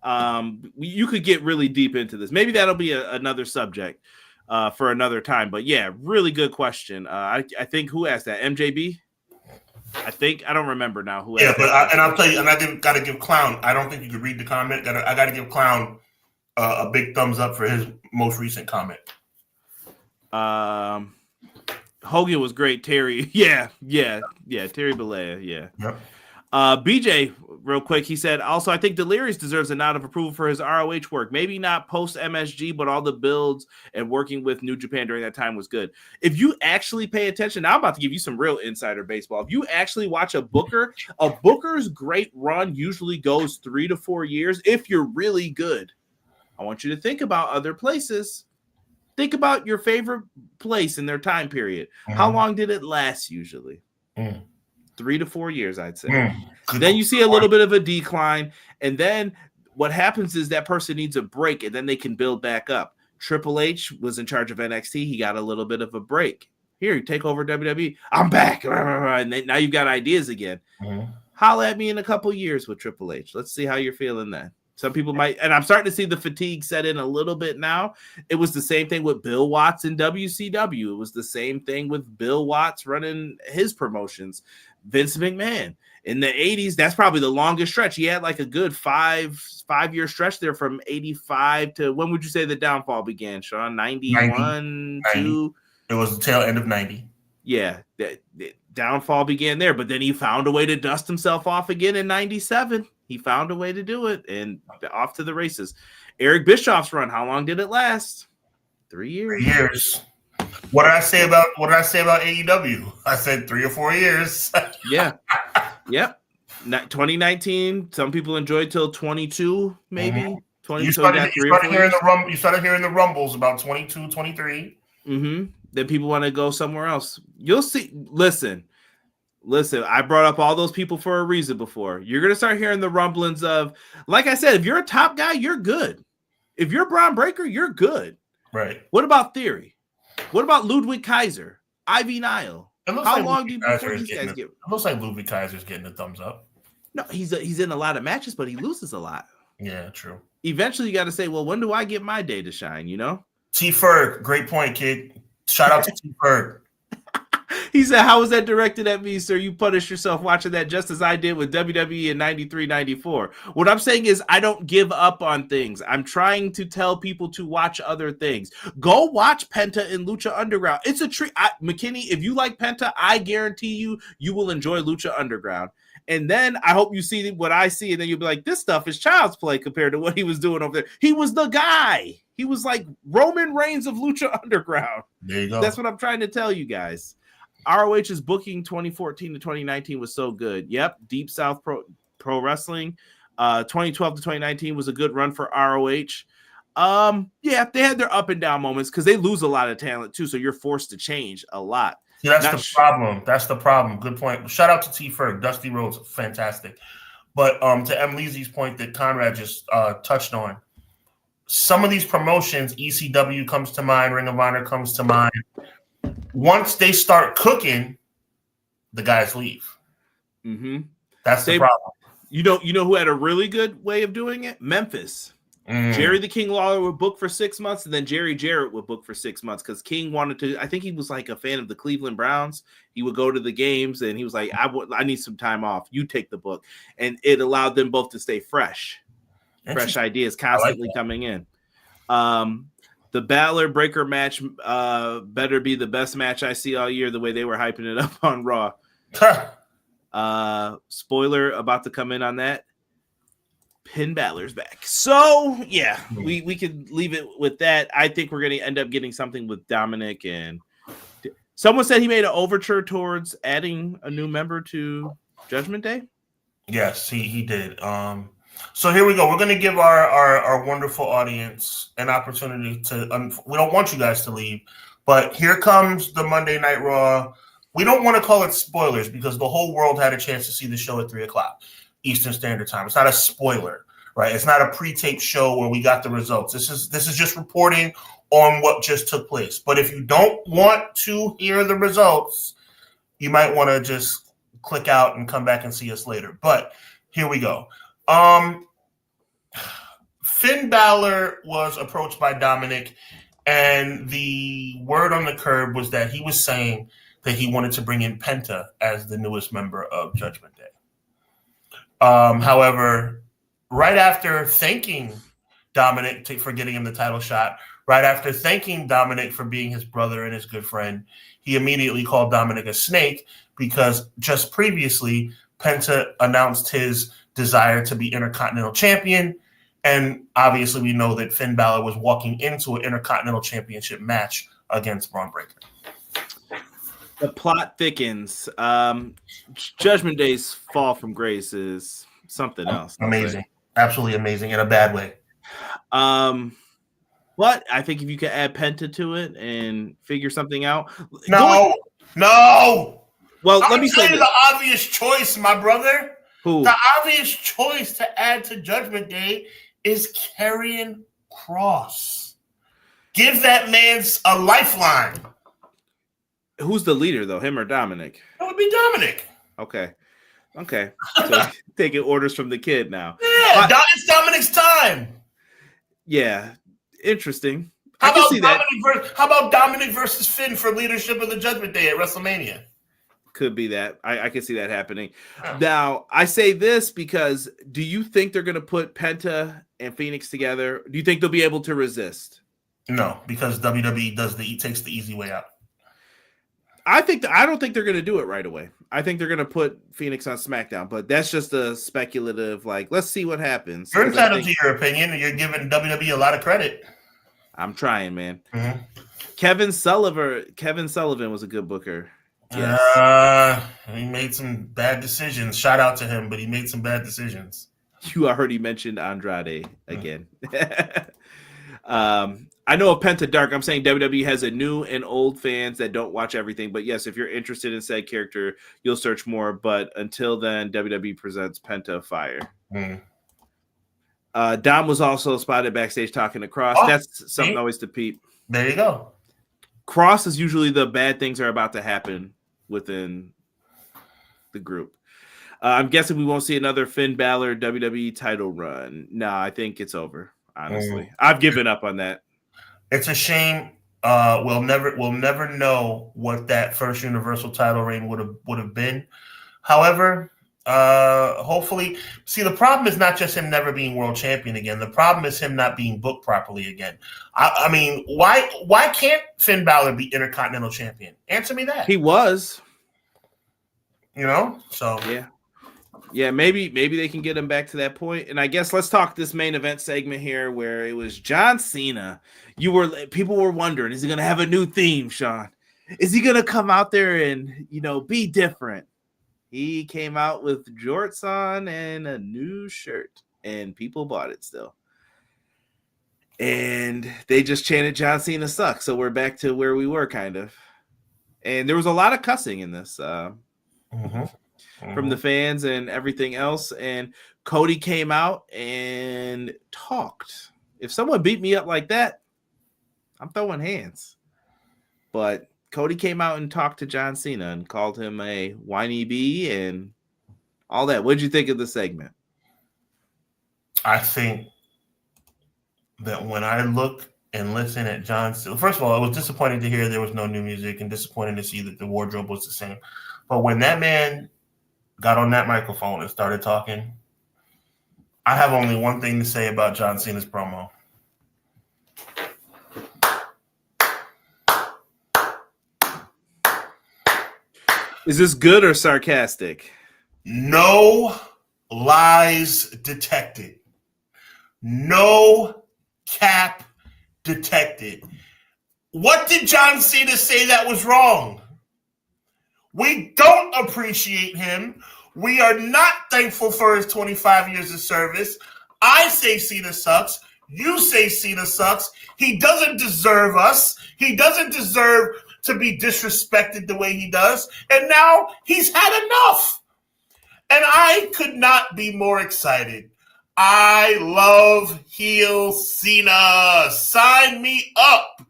You could get really deep into this. Maybe that'll be another subject for another time. But yeah, really good question. I think who asked that? MJB? I don't remember now who. Yeah, but I'll tell you, and I got to give Clown. I don't think you could read the comment. I got to give Clown a big thumbs up for his most recent comment. Hogan was great. Terry, yeah. Terry Bollea, yeah. Yep. BJ, real quick, he said, also, I think Delirious deserves a nod of approval for his ROH work. Maybe not post-MSG, but all the builds and working with New Japan during that time was good. If you actually pay attention, now I'm about to give you some real insider baseball. If you actually watch a Booker's great run usually goes 3 to 4 years if you're really good. I want you to think about other places. Think about your favorite place in their time period. Mm-hmm. How long did it last usually? 3 to 4 years, I'd say. Then you see a little bit of a decline. And then what happens is that person needs a break, and then they can build back up. Triple H was in charge of NXT. He got a little bit of a break. Here, you take over WWE. I'm back. And then, now you've got ideas again. Holla at me in a couple years with Triple H. Let's see how you're feeling then. Some people might, and I'm starting to see the fatigue set in a little bit now. It was the same thing with Bill Watts in WCW. It was the same thing with Bill Watts running his promotions. Vince McMahon in the 80s, that's probably the longest stretch. He had like a good five-year stretch there from 85 to, when would you say the downfall began, Sean? 91, 2? It was the tail end of 90. Yeah, the downfall began there, but then he found a way to dust himself off again in 97. He found a way to do it, and off to the races. Eric Bischoff's run, how long did it last? 3 years. 3 years. What did I say about AEW? I said 3 or 4 years. Yeah. Yep. 2019. Some people enjoyed till 22, maybe. Mm-hmm. 22. You started hearing the rumbles about 22, 23. Mm-hmm. Then people want to go somewhere else. You'll see. Listen, I brought up all those people for a reason before. You're going to start hearing the rumblings of, like I said, if you're a top guy, you're good. If you're Braun Breaker, you're good. Right. What about Theory? What about Ludwig Kaiser? Ivy Nile? How long do you before these guys get? It looks like Ludwig Kaiser's getting a thumbs up. No, he's in a lot of matches, but he loses a lot. Yeah, true. Eventually, you got to say, well, when do I get my day to shine, you know? T. Ferg, great point, kid. Shout out to T. Ferg. He said, how was that directed at me, sir? You punished yourself watching that just as I did with WWE in 93, 94. What I'm saying is I don't give up on things. I'm trying to tell people to watch other things. Go watch Penta in Lucha Underground. It's a treat. McKinney, if you like Penta, I guarantee you will enjoy Lucha Underground. And then I hope you see what I see, and then you'll be like, this stuff is child's play compared to what he was doing over there. He was the guy. He was like Roman Reigns of Lucha Underground. There you go. That's what I'm trying to tell you guys. ROH's booking 2014 to 2019 was so good. Yep, Deep South Pro Wrestling. 2012 to 2019 was a good run for ROH. Yeah, they had their up and down moments because they lose a lot of talent too, so you're forced to change a lot. See, that's the problem. That's the problem. Good point. Shout out to T. Ferg. Dusty Rhodes, fantastic. But to M. Leezy's point that Conrad just touched on, some of these promotions, ECW comes to mind, Ring of Honor comes to mind. Once they start cooking, the guys leave. Mm-hmm. That's the problem. You know who had a really good way of doing it? Memphis. Jerry the King Lawler would book for 6 months, and then Jerry Jarrett would book for 6 months because King wanted to. I think he was like a fan of the Cleveland Browns. He would go to the games, and he was like, I need some time off. You take the book. And it allowed them both to stay fresh. Fresh ideas constantly coming in. The Balor Breaker match better be the best match I see all year, the way they were hyping it up on Raw. Spoiler about to come in on that. Finn Balor's back. So, yeah, we could leave it with that. I think we're going to end up getting something with Dominic. And someone said he made an overture towards adding a new member to Judgment Day. Yes, he did. So here we go. We're going to give our wonderful audience an opportunity to we don't want you guys to leave, But here comes the Monday Night Raw. We don't want to call it spoilers because the whole world had a chance to see the show at 3 o'clock Eastern Standard Time. It's not a spoiler, right? It's not a pre-taped show where we got the results. This is just reporting on what just took place. But if you don't want to hear the results, you might want to just click out and come back and see us later. But here we go. Finn Balor was approached by Dominic, and the word on the curb was that he was saying that he wanted to bring in Penta as the newest member of Judgment Day. However, right after thanking Dominic for getting him the title shot, right after thanking Dominic for being his brother and his good friend, he immediately called Dominic a snake because just previously, Penta announced his desire to be Intercontinental Champion. And obviously, we know that Finn Balor was walking into an Intercontinental Championship match against Braun Breaker. The plot thickens. Judgment Day's fall from grace is something else. Amazing. Absolutely amazing in a bad way. But I think if you could add Penta to it and figure something out. No. Well, let me say the obvious choice, my brother. Who? The obvious choice to add to Judgment Day is Karrion Kross. Give that man a lifeline. Who's the leader, though? Him or Dominic? That would be Dominic. Okay. So taking orders from the kid now. Yeah, it's Dominic's time. Yeah, interesting. How about Dominic versus Finn for leadership of the Judgment Day at WrestleMania? Could be that. I can see that happening. Oh. Now, I say this because do you think they're going to put Penta and Phoenix together? Do you think they'll be able to resist? No, because WWE takes the easy way out. I don't think they're going to do it right away. I think they're going to put Phoenix on SmackDown, but that's just a speculative, let's see what happens. You're entitled to your opinion, and you're giving WWE a lot of credit. I'm trying, man. Mm-hmm. Kevin Sullivan was a good booker. Yes. He made some bad decisions. Shout out to him, but he made some bad decisions. You already mentioned Andrade again. I know a Penta Dark. I'm saying WWE has a new and old fans that don't watch everything. But yes, if you're interested in said character, you'll search more. But until then, WWE presents Penta Fire. Dom was also spotted backstage talking to Kross. That's something always to peep. There you go. Kross is usually the bad things are about to happen within the group. I'm guessing we won't see another Finn Balor WWE title run. No, I think it's over. Honestly, I've given up on that. It's a shame. We'll never know what that first Universal title reign would have been. However, hopefully, see, the problem is not just him never being world champion again. The problem is him not being booked properly again. I mean, why can't Finn Balor be Intercontinental Champion? Answer me that. He was. So yeah, maybe they can get him back to that point. And I guess let's talk this main event segment here, where it was John Cena. People were wondering, is he going to have a new theme, Sean? Is he going to come out there and be different? He came out with jorts on and a new shirt, and people bought it still. And they just chanted John Cena sucks. So we're back to where we were, kind of. And there was a lot of cussing in this from the fans and everything else. And Cody came out and talked. If someone beat me up like that, I'm throwing hands. But Cody came out and talked to John Cena and called him a whiny bee and all that. What did you think of the segment? I think that when I look and listen at John Cena, first of all, I was disappointed to hear there was no new music and disappointed to see that the wardrobe was the same. But when that man got on that microphone and started talking, I have only one thing to say about John Cena's promo. Is this good or sarcastic? No lies detected. No cap detected. What did John Cena say that was wrong? We don't appreciate him. We are not thankful for his 25 years of service. I say Cena sucks. You say Cena sucks. He doesn't deserve us. He doesn't deserve to be disrespected the way he does. And now he's had enough. And I could not be more excited. I love heel Cena. Sign me up.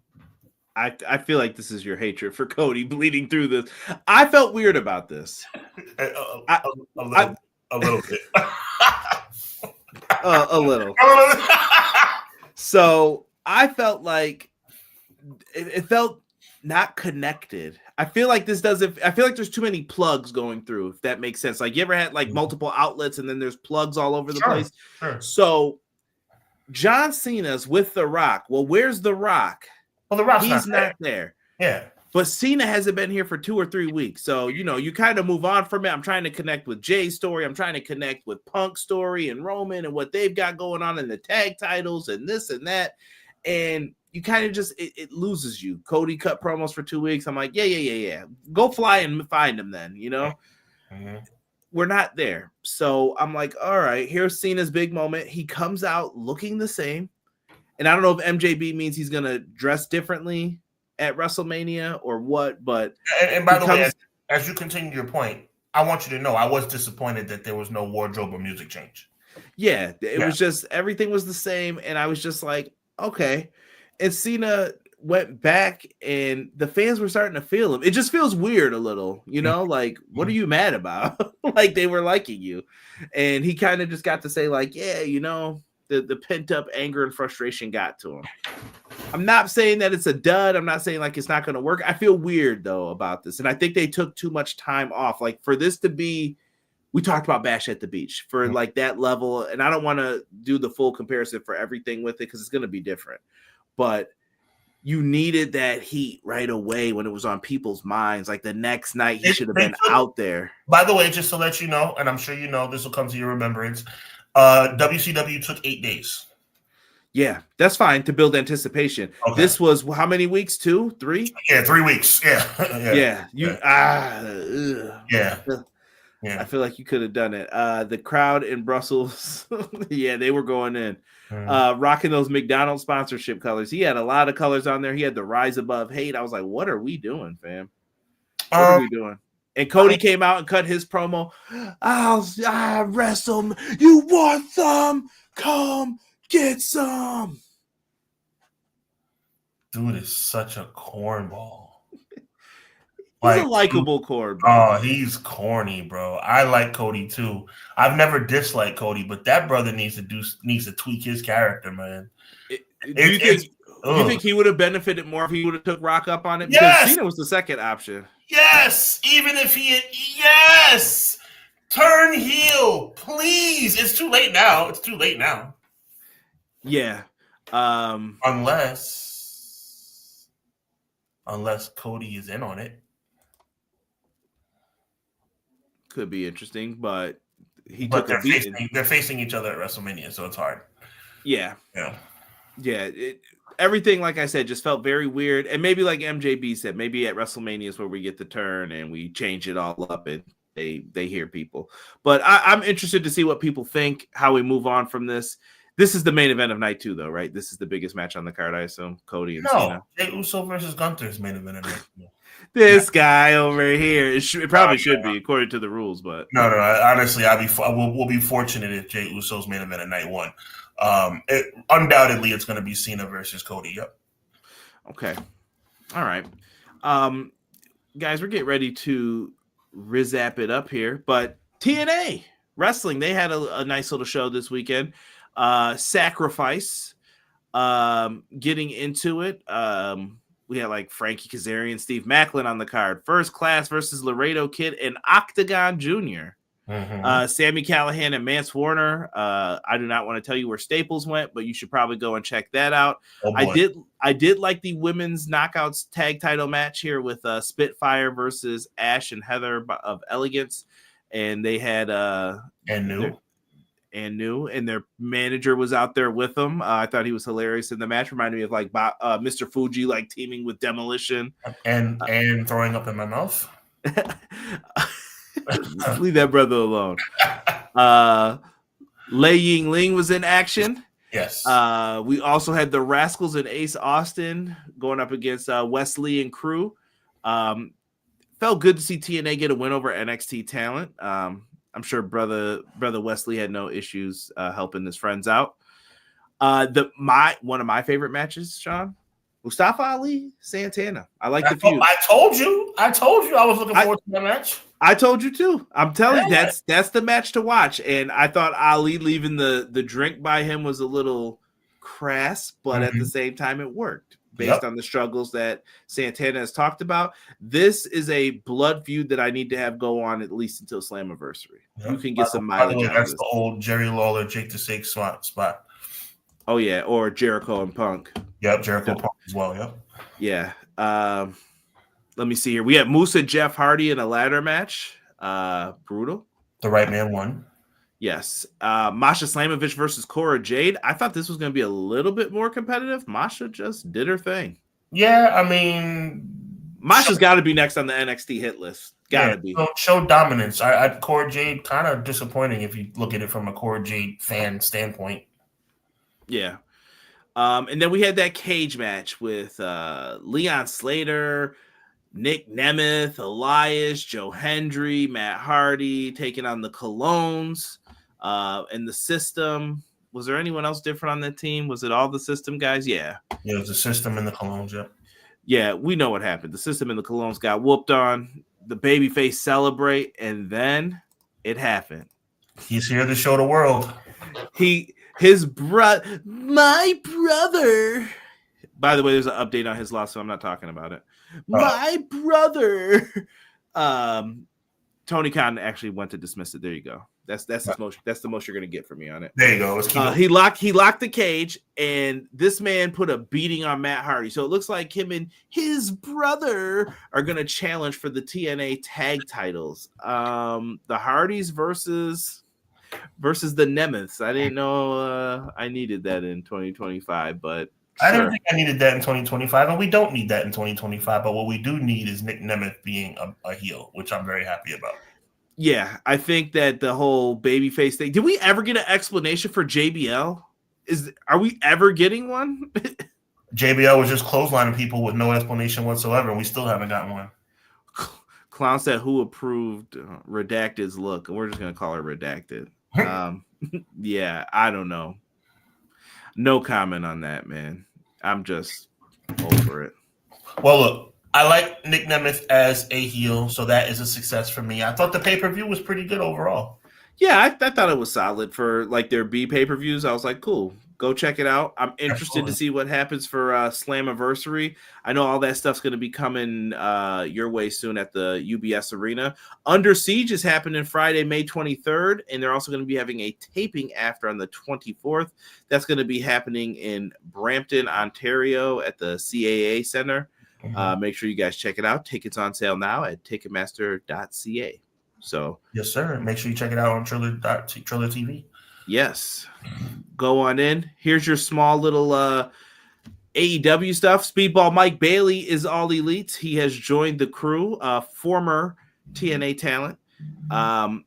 I feel like this is your hatred for Cody bleeding through this. I felt weird about this. A little bit. A little. So I felt like it felt not connected. I feel like this doesn't. I feel like there's too many plugs going through. If that makes sense. Like you ever had like multiple outlets and then there's plugs all over the place. Sure. So John Cena's with The Rock. Well, where's The Rock? Well, The Rock's He's not there. Yeah. But Cena hasn't been here for 2 or 3 weeks. So, you kind of move on from it. I'm trying to connect with Jay's story. I'm trying to connect with Punk's story and Roman and what they've got going on in the tag titles and this and that. And you kind of just, it loses you. Cody cut promos for 2 weeks. I'm like, yeah. Go fly and find him then, Mm-hmm. We're not there. So I'm like, all right, here's Cena's big moment. He comes out looking the same. And I don't know if MJB means he's going to dress differently at WrestleMania or what, but and by the way, as you continue your point, I want you to know I was disappointed that there was no wardrobe or music change. Yeah, it was just everything was the same, and I was just like, okay. And Cena went back, and the fans were starting to feel him. It just feels weird a little, like what are you mad about? Like they were liking you, and he kind of just got to say like, yeah, the pent up anger and frustration got to him. I'm not saying that it's a dud. I'm not saying like it's not going to work. I feel weird though about this. And I think they took too much time off. Like for this to be, we talked about Bash at the Beach for like that level. And I don't want to do the full comparison for everything with it because it's going to be different. But you needed that heat right away when it was on people's minds. Like the next night he should have been out there. By the way, just to let you know, and I'm sure you know, this will come to your remembrance. WCW took 8 days. Yeah, that's fine to build anticipation. Okay. This was how many weeks? 2, 3? Yeah, 3 weeks. Yeah. I feel like you could have done it. The crowd in Brussels, they were going in. Rocking those McDonald's sponsorship colors. He had a lot of colors on there. He had the Rise Above Hate. I was like, what are we doing, fam? What are we doing? And Cody came out and cut his promo. I'll wrestle. You want some? Come get some. Dude is such a cornball. He's a likable cornball. Oh, he's corny, bro. I like Cody too. I've never disliked Cody, but that brother needs to tweak his character, man. Do you think he would have benefited more if he would have took Rock up on it? Yes! Because Cena was the second option. Yes, even if turn heel, please. It's too late now. Yeah. Unless Cody is in on it. Could be interesting, but took a beating. They're facing each other at WrestleMania, so it's hard. Yeah. Everything, like I said, just felt very weird. And maybe like MJB said, maybe at WrestleMania is where we get the turn and we change it all up and they hear people. But I'm interested to see what people think, how we move on from this. This is the main event of night 2, though, right? This is the biggest match on the card, I assume. Cody and Cena. Jey Uso versus Gunther's main event of night 2. This guy over here. It probably should be according to the rules, but no. Honestly, we'll be fortunate if Jey Uso's main event of night 1. Undoubtedly, it's going to be Cena versus Cody. Yep. Okay. All right. Guys, we're getting ready to rizap it up here, but TNA Wrestling, they had a nice little show this weekend. Sacrifice. Getting into it. We had like Frankie Kazarian, Steve Macklin on the card. First Class versus Laredo Kid and Octagon Jr. Mm-hmm. Sami Callihan and Mance Warner. I do not want to tell you where Staples went, but you should probably go and check that out. Oh, I did like the women's knockouts tag title match here with Spitfire versus Ash and Heather of Elegance, and they had and their manager was out there with them. I thought he was hilarious in the match. Reminded me of like Mr. Fuji, like teaming with Demolition and throwing up in my mouth. Leave that brother alone. Lei Ying Ling was in action. Yes. We also had the Rascals and Ace Austin going up against Wesley and Crew. Felt good to see TNA get a win over NXT Talent. I'm sure brother Wesley had no issues helping his friends out. One of my favorite matches, Sean, Mustafa Ali, Santana. I like the feud. I told you I was looking forward to that match. I told you too. I'm telling you, that's the match to watch. And I thought Ali leaving the drink by him was a little crass, but at the same time it worked based on the struggles that Santana has talked about. This is a blood feud that I need to have go on at least until Slammiversary. You can get some mileage out of this. That's the old Jerry Lawler, Jake the Snake spot. Oh yeah, or Jericho and Punk. Yep, Jericho and Punk as well. Yep. Yeah. Let me see here. We have Musa Jeff Hardy in a ladder match. Brutal. The right man won. Yes. Masha Slamovich versus Cora Jade. I thought this was going to be a little bit more competitive. Masha just did her thing. Yeah, I mean, Masha's got to be next on the NXT hit list. Got to be. Show dominance. Cora Jade kind of disappointing if you look at it from a Cora Jade fan standpoint. Yeah. And then we had that cage match with Leon Slater, Nick Nemeth, Elias, Joe Hendry, Matt Hardy taking on the Colognes and the System. Was there anyone else different on that team? Was it all the System guys? Yeah. Yeah, it was the System and the Colognes, yeah. Yeah, we know what happened. The System and the Colognes got whooped on. The babyface celebrate, and then it happened. He's here to show the world. My brother. By the way, there's an update on his loss, so I'm not talking about it. My brother. Tony Khan actually went to dismiss it. There you go. That's the most you're gonna get from me on it. There you go. Let's keep he locked the cage, and this man put a beating on Matt Hardy. So it looks like him and his brother are gonna challenge for the TNA tag titles. The Hardys versus the Nemeths. I didn't know I needed that in 2025, but I didn't think I needed that in 2025, and we don't need that in 2025. But what we do need is Nick Nemeth being a heel, which I'm very happy about. Yeah, I think that the whole babyface thing. Did we ever get an explanation for JBL? Are we ever getting one? JBL was just clotheslining people with no explanation whatsoever, and we still haven't gotten one. Clown said, "Who approved Redacted's look?" And we're just gonna call her Redacted. Yeah, I don't know. No comment on that, man. I'm just over it. Well, look, I like Nick Nemeth as a heel, so that is a success for me. I thought the pay-per-view was pretty good overall. Yeah, I thought it was solid for like their B pay-per-views. I was like, cool, go check it out. I'm interested to see what happens for Slammiversary. I know all that stuff's going to be coming your way soon at the UBS Arena. Under Siege is happening Friday, May 23rd, and they're also going to be having a taping after on the 24th. That's going to be happening in Brampton, Ontario at the CAA Center. Make sure you guys check it out. Tickets on sale now at ticketmaster.ca. So yes, sir. Make sure you check it out on Triller TV. Yes. Go on in. Here's your small little AEW stuff. Speedball Mike Bailey is all elite. He has joined the crew, former TNA talent.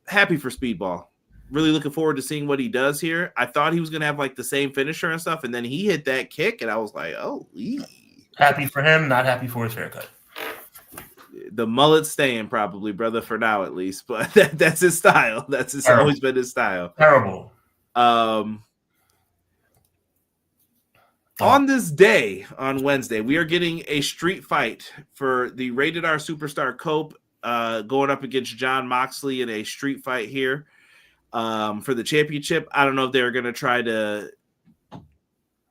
Happy for Speedball. Really looking forward to seeing what he does here. I thought he was going to have like the same finisher and stuff, and then he hit that kick, and I was like, oh, happy for him, not happy for his haircut. The mullet's staying probably, brother, for now at least. But that's his style. That's always been his style. Terrible. On this day, on Wednesday, we are getting a street fight for the Rated R Superstar Cope going up against John Moxley in a street fight here for the championship. I don't know if they're going to try to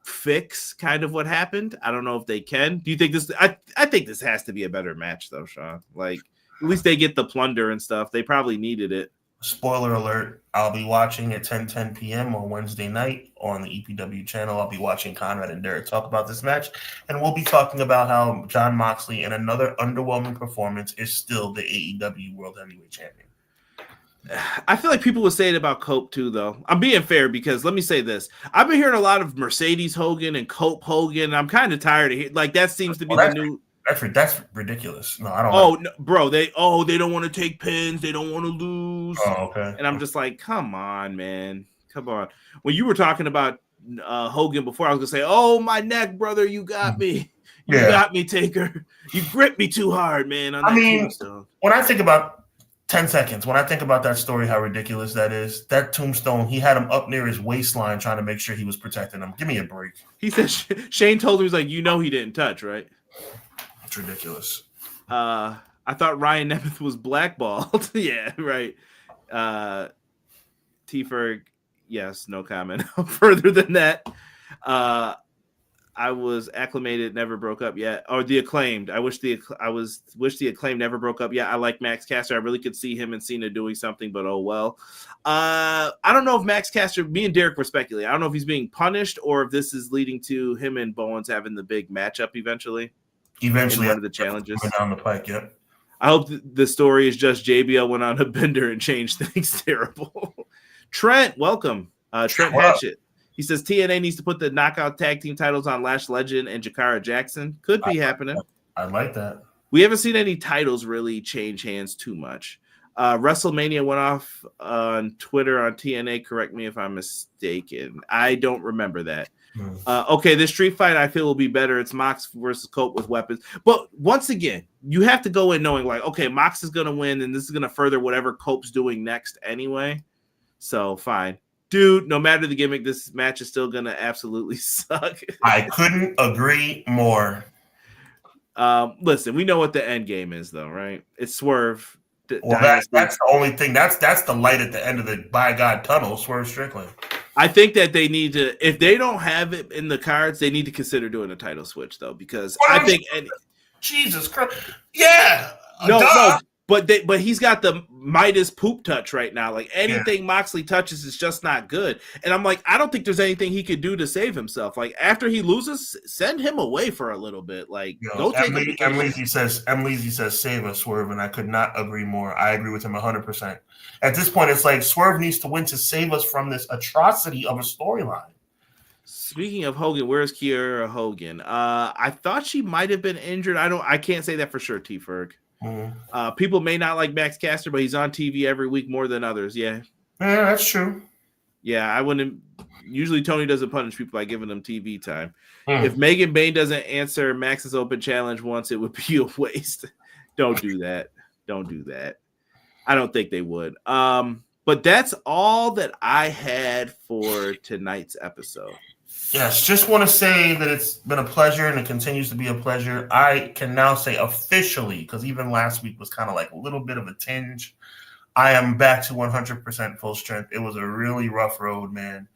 fix kind of what happened. I don't know if they can. Do you think this? I think this has to be a better match, though, Sean. Like, at least they get the plunder and stuff. They probably needed it. Spoiler alert, I'll be watching at 10 p.m. on Wednesday night on the EPW channel. I'll be watching Conrad and Derek talk about this match, and we'll be talking about how John Moxley, in another underwhelming performance, is still the AEW World Heavyweight Champion. I feel like people would say it about Cope too, though. I'm being fair because let me say this. I've been hearing a lot of Mercedes Hogan and Cope Hogan. I'm kind of tired of hearing, like, that seems to be the new... That's ridiculous. No, I don't. Oh, no, bro, they don't want to take pins. They don't want to lose. Oh, okay. And I'm just like, come on, man. Come on. When you were talking about Hogan before. I was gonna say, "Oh, my neck, brother, you got me, got me, Taker. You gripped me too hard, man." On that tombstone. When I think about 10 seconds, when I think about that story, how ridiculous that is. That tombstone, he had him up near his waistline, trying to make sure he was protecting him. Give me a break. He said Shane told him, he's like, he didn't touch, right? It's ridiculous. I thought Ryan Nemeth was blackballed. Yeah, right. T-Ferg, yes, no comment. Further than that, I was acclimated, never broke up yet. Or the Acclaimed. I wish the Acclaimed never broke up yet. I like Max Caster. I really could see him and Cena doing something, but oh well. I don't know if Max Caster, me and Derek were speculating. I don't know if he's being punished or if this is leading to him and Bowens having the big matchup eventually. Eventually, one of the challenges down the pike. Yep. I hope the story is just JBL went on a bender and changed things. Terrible. Trent, welcome. Trent Hatchett. He says TNA needs to put the knockout tag team titles on Lash Legend and Jakara Jackson. Could be happening. I like that. We haven't seen any titles really change hands too much. WrestleMania went off on Twitter on TNA. Correct me if I'm mistaken. I don't remember that. Okay, this street fight I feel will be better. It's Mox versus Cope with weapons. But once again, you have to go in knowing like, okay, Mox is going to win and this is going to further whatever Cope's doing next anyway. So fine. Dude, no matter the gimmick, this match is still going to absolutely suck. I couldn't agree more. Listen, we know what the end game is though, right? It's Swerve. Well, that's the only thing. That's the light at the end of the by God tunnel, Swerve Strickland. I think that they need to, if they don't have it in the cards, they need to consider doing a title switch though, because I think Jesus Christ, yeah, no, but he's got the Midas poop touch right now. Like anything Moxley touches is just not good. And I'm like, I don't think there's anything he could do to save himself. Like after he loses, send him away for a little bit. Like go take a vacation. M. Leezy says, save us, Swerve, and I could not agree more. I agree with him 100%. At this point, it's like Swerve needs to win to save us from this atrocity of a storyline. Speaking of Hogan, where's Kiera Hogan? I thought she might have been injured. I can't say that for sure, T-Ferg. Mm-hmm. People may not like Max Caster, but he's on TV every week more than others. Yeah, that's true. Yeah, I wouldn't. Usually, Tony doesn't punish people by giving them TV time. If Megan Bain doesn't answer Max's open challenge once, it would be a waste. Don't do that. Don't do that. I don't think they would. But that's all that I had for tonight's episode. Yes, just want to say that it's been a pleasure and it continues to be a pleasure. I can now say officially, because even last week was kind of like a little bit of a tinge, I am back to 100% full strength. It was a really rough road, man.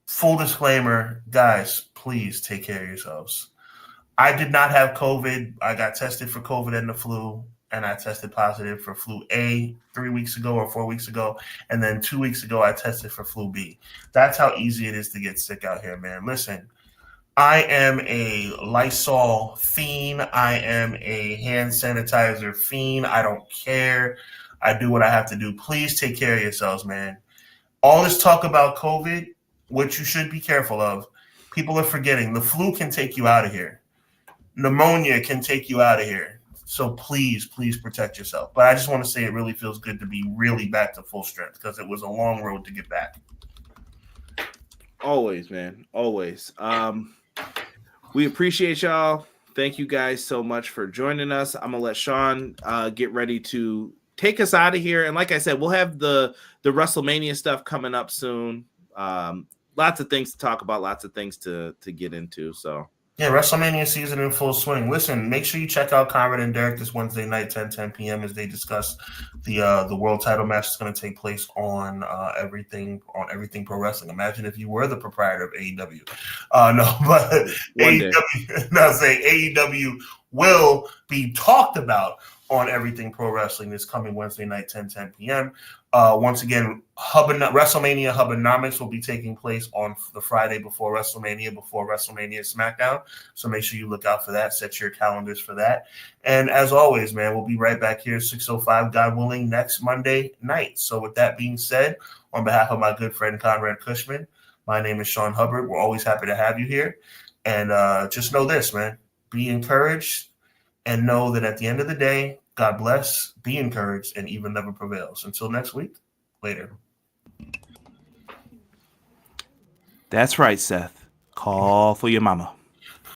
Full disclaimer, guys, please take care of yourselves. I did not have COVID. I got tested for COVID and the flu, and I tested positive for flu A 3 weeks ago or 4 weeks ago. And then 2 weeks ago, I tested for flu B. That's how easy it is to get sick out here, man. Listen, I am a Lysol fiend. I am a hand sanitizer fiend. I don't care. I do what I have to do. Please take care of yourselves, man. All this talk about COVID, which you should be careful of, people are forgetting. The flu can take you out of here. Pneumonia can take you out of here. So please, please protect yourself. But I just want to say it really feels good to be really back to full strength because it was a long road to get back. Always, man. Always. We appreciate y'all. Thank you guys so much for joining us. I'm going to let Sean get ready to take us out of here. And like I said, we'll have the WrestleMania stuff coming up soon. Lots of things to talk about, lots of things to get into. So yeah, WrestleMania season in full swing. Listen, make sure you check out Conrad and Derek this Wednesday night, 10 p.m. as they discuss the world title match that's going to take place on everything pro wrestling. Imagine if you were the proprietor of AEW. AEW will be talked about on Everything Pro Wrestling this coming Wednesday night, 10 p.m. Once again, WrestleMania Hubbonomics will be taking place on the Friday before WrestleMania SmackDown. So make sure you look out for that. Set your calendars for that. And as always, man, we'll be right back here 6:05, God willing, next Monday night. So with that being said, on behalf of my good friend Conrad Cushman, my name is Sean Hubbard. We're always happy to have you here. And just know this, man. Be encouraged. And know that at the end of the day, God bless, be encouraged, and evil never prevails. Until next week, later. That's right, Seth. Call for your mama.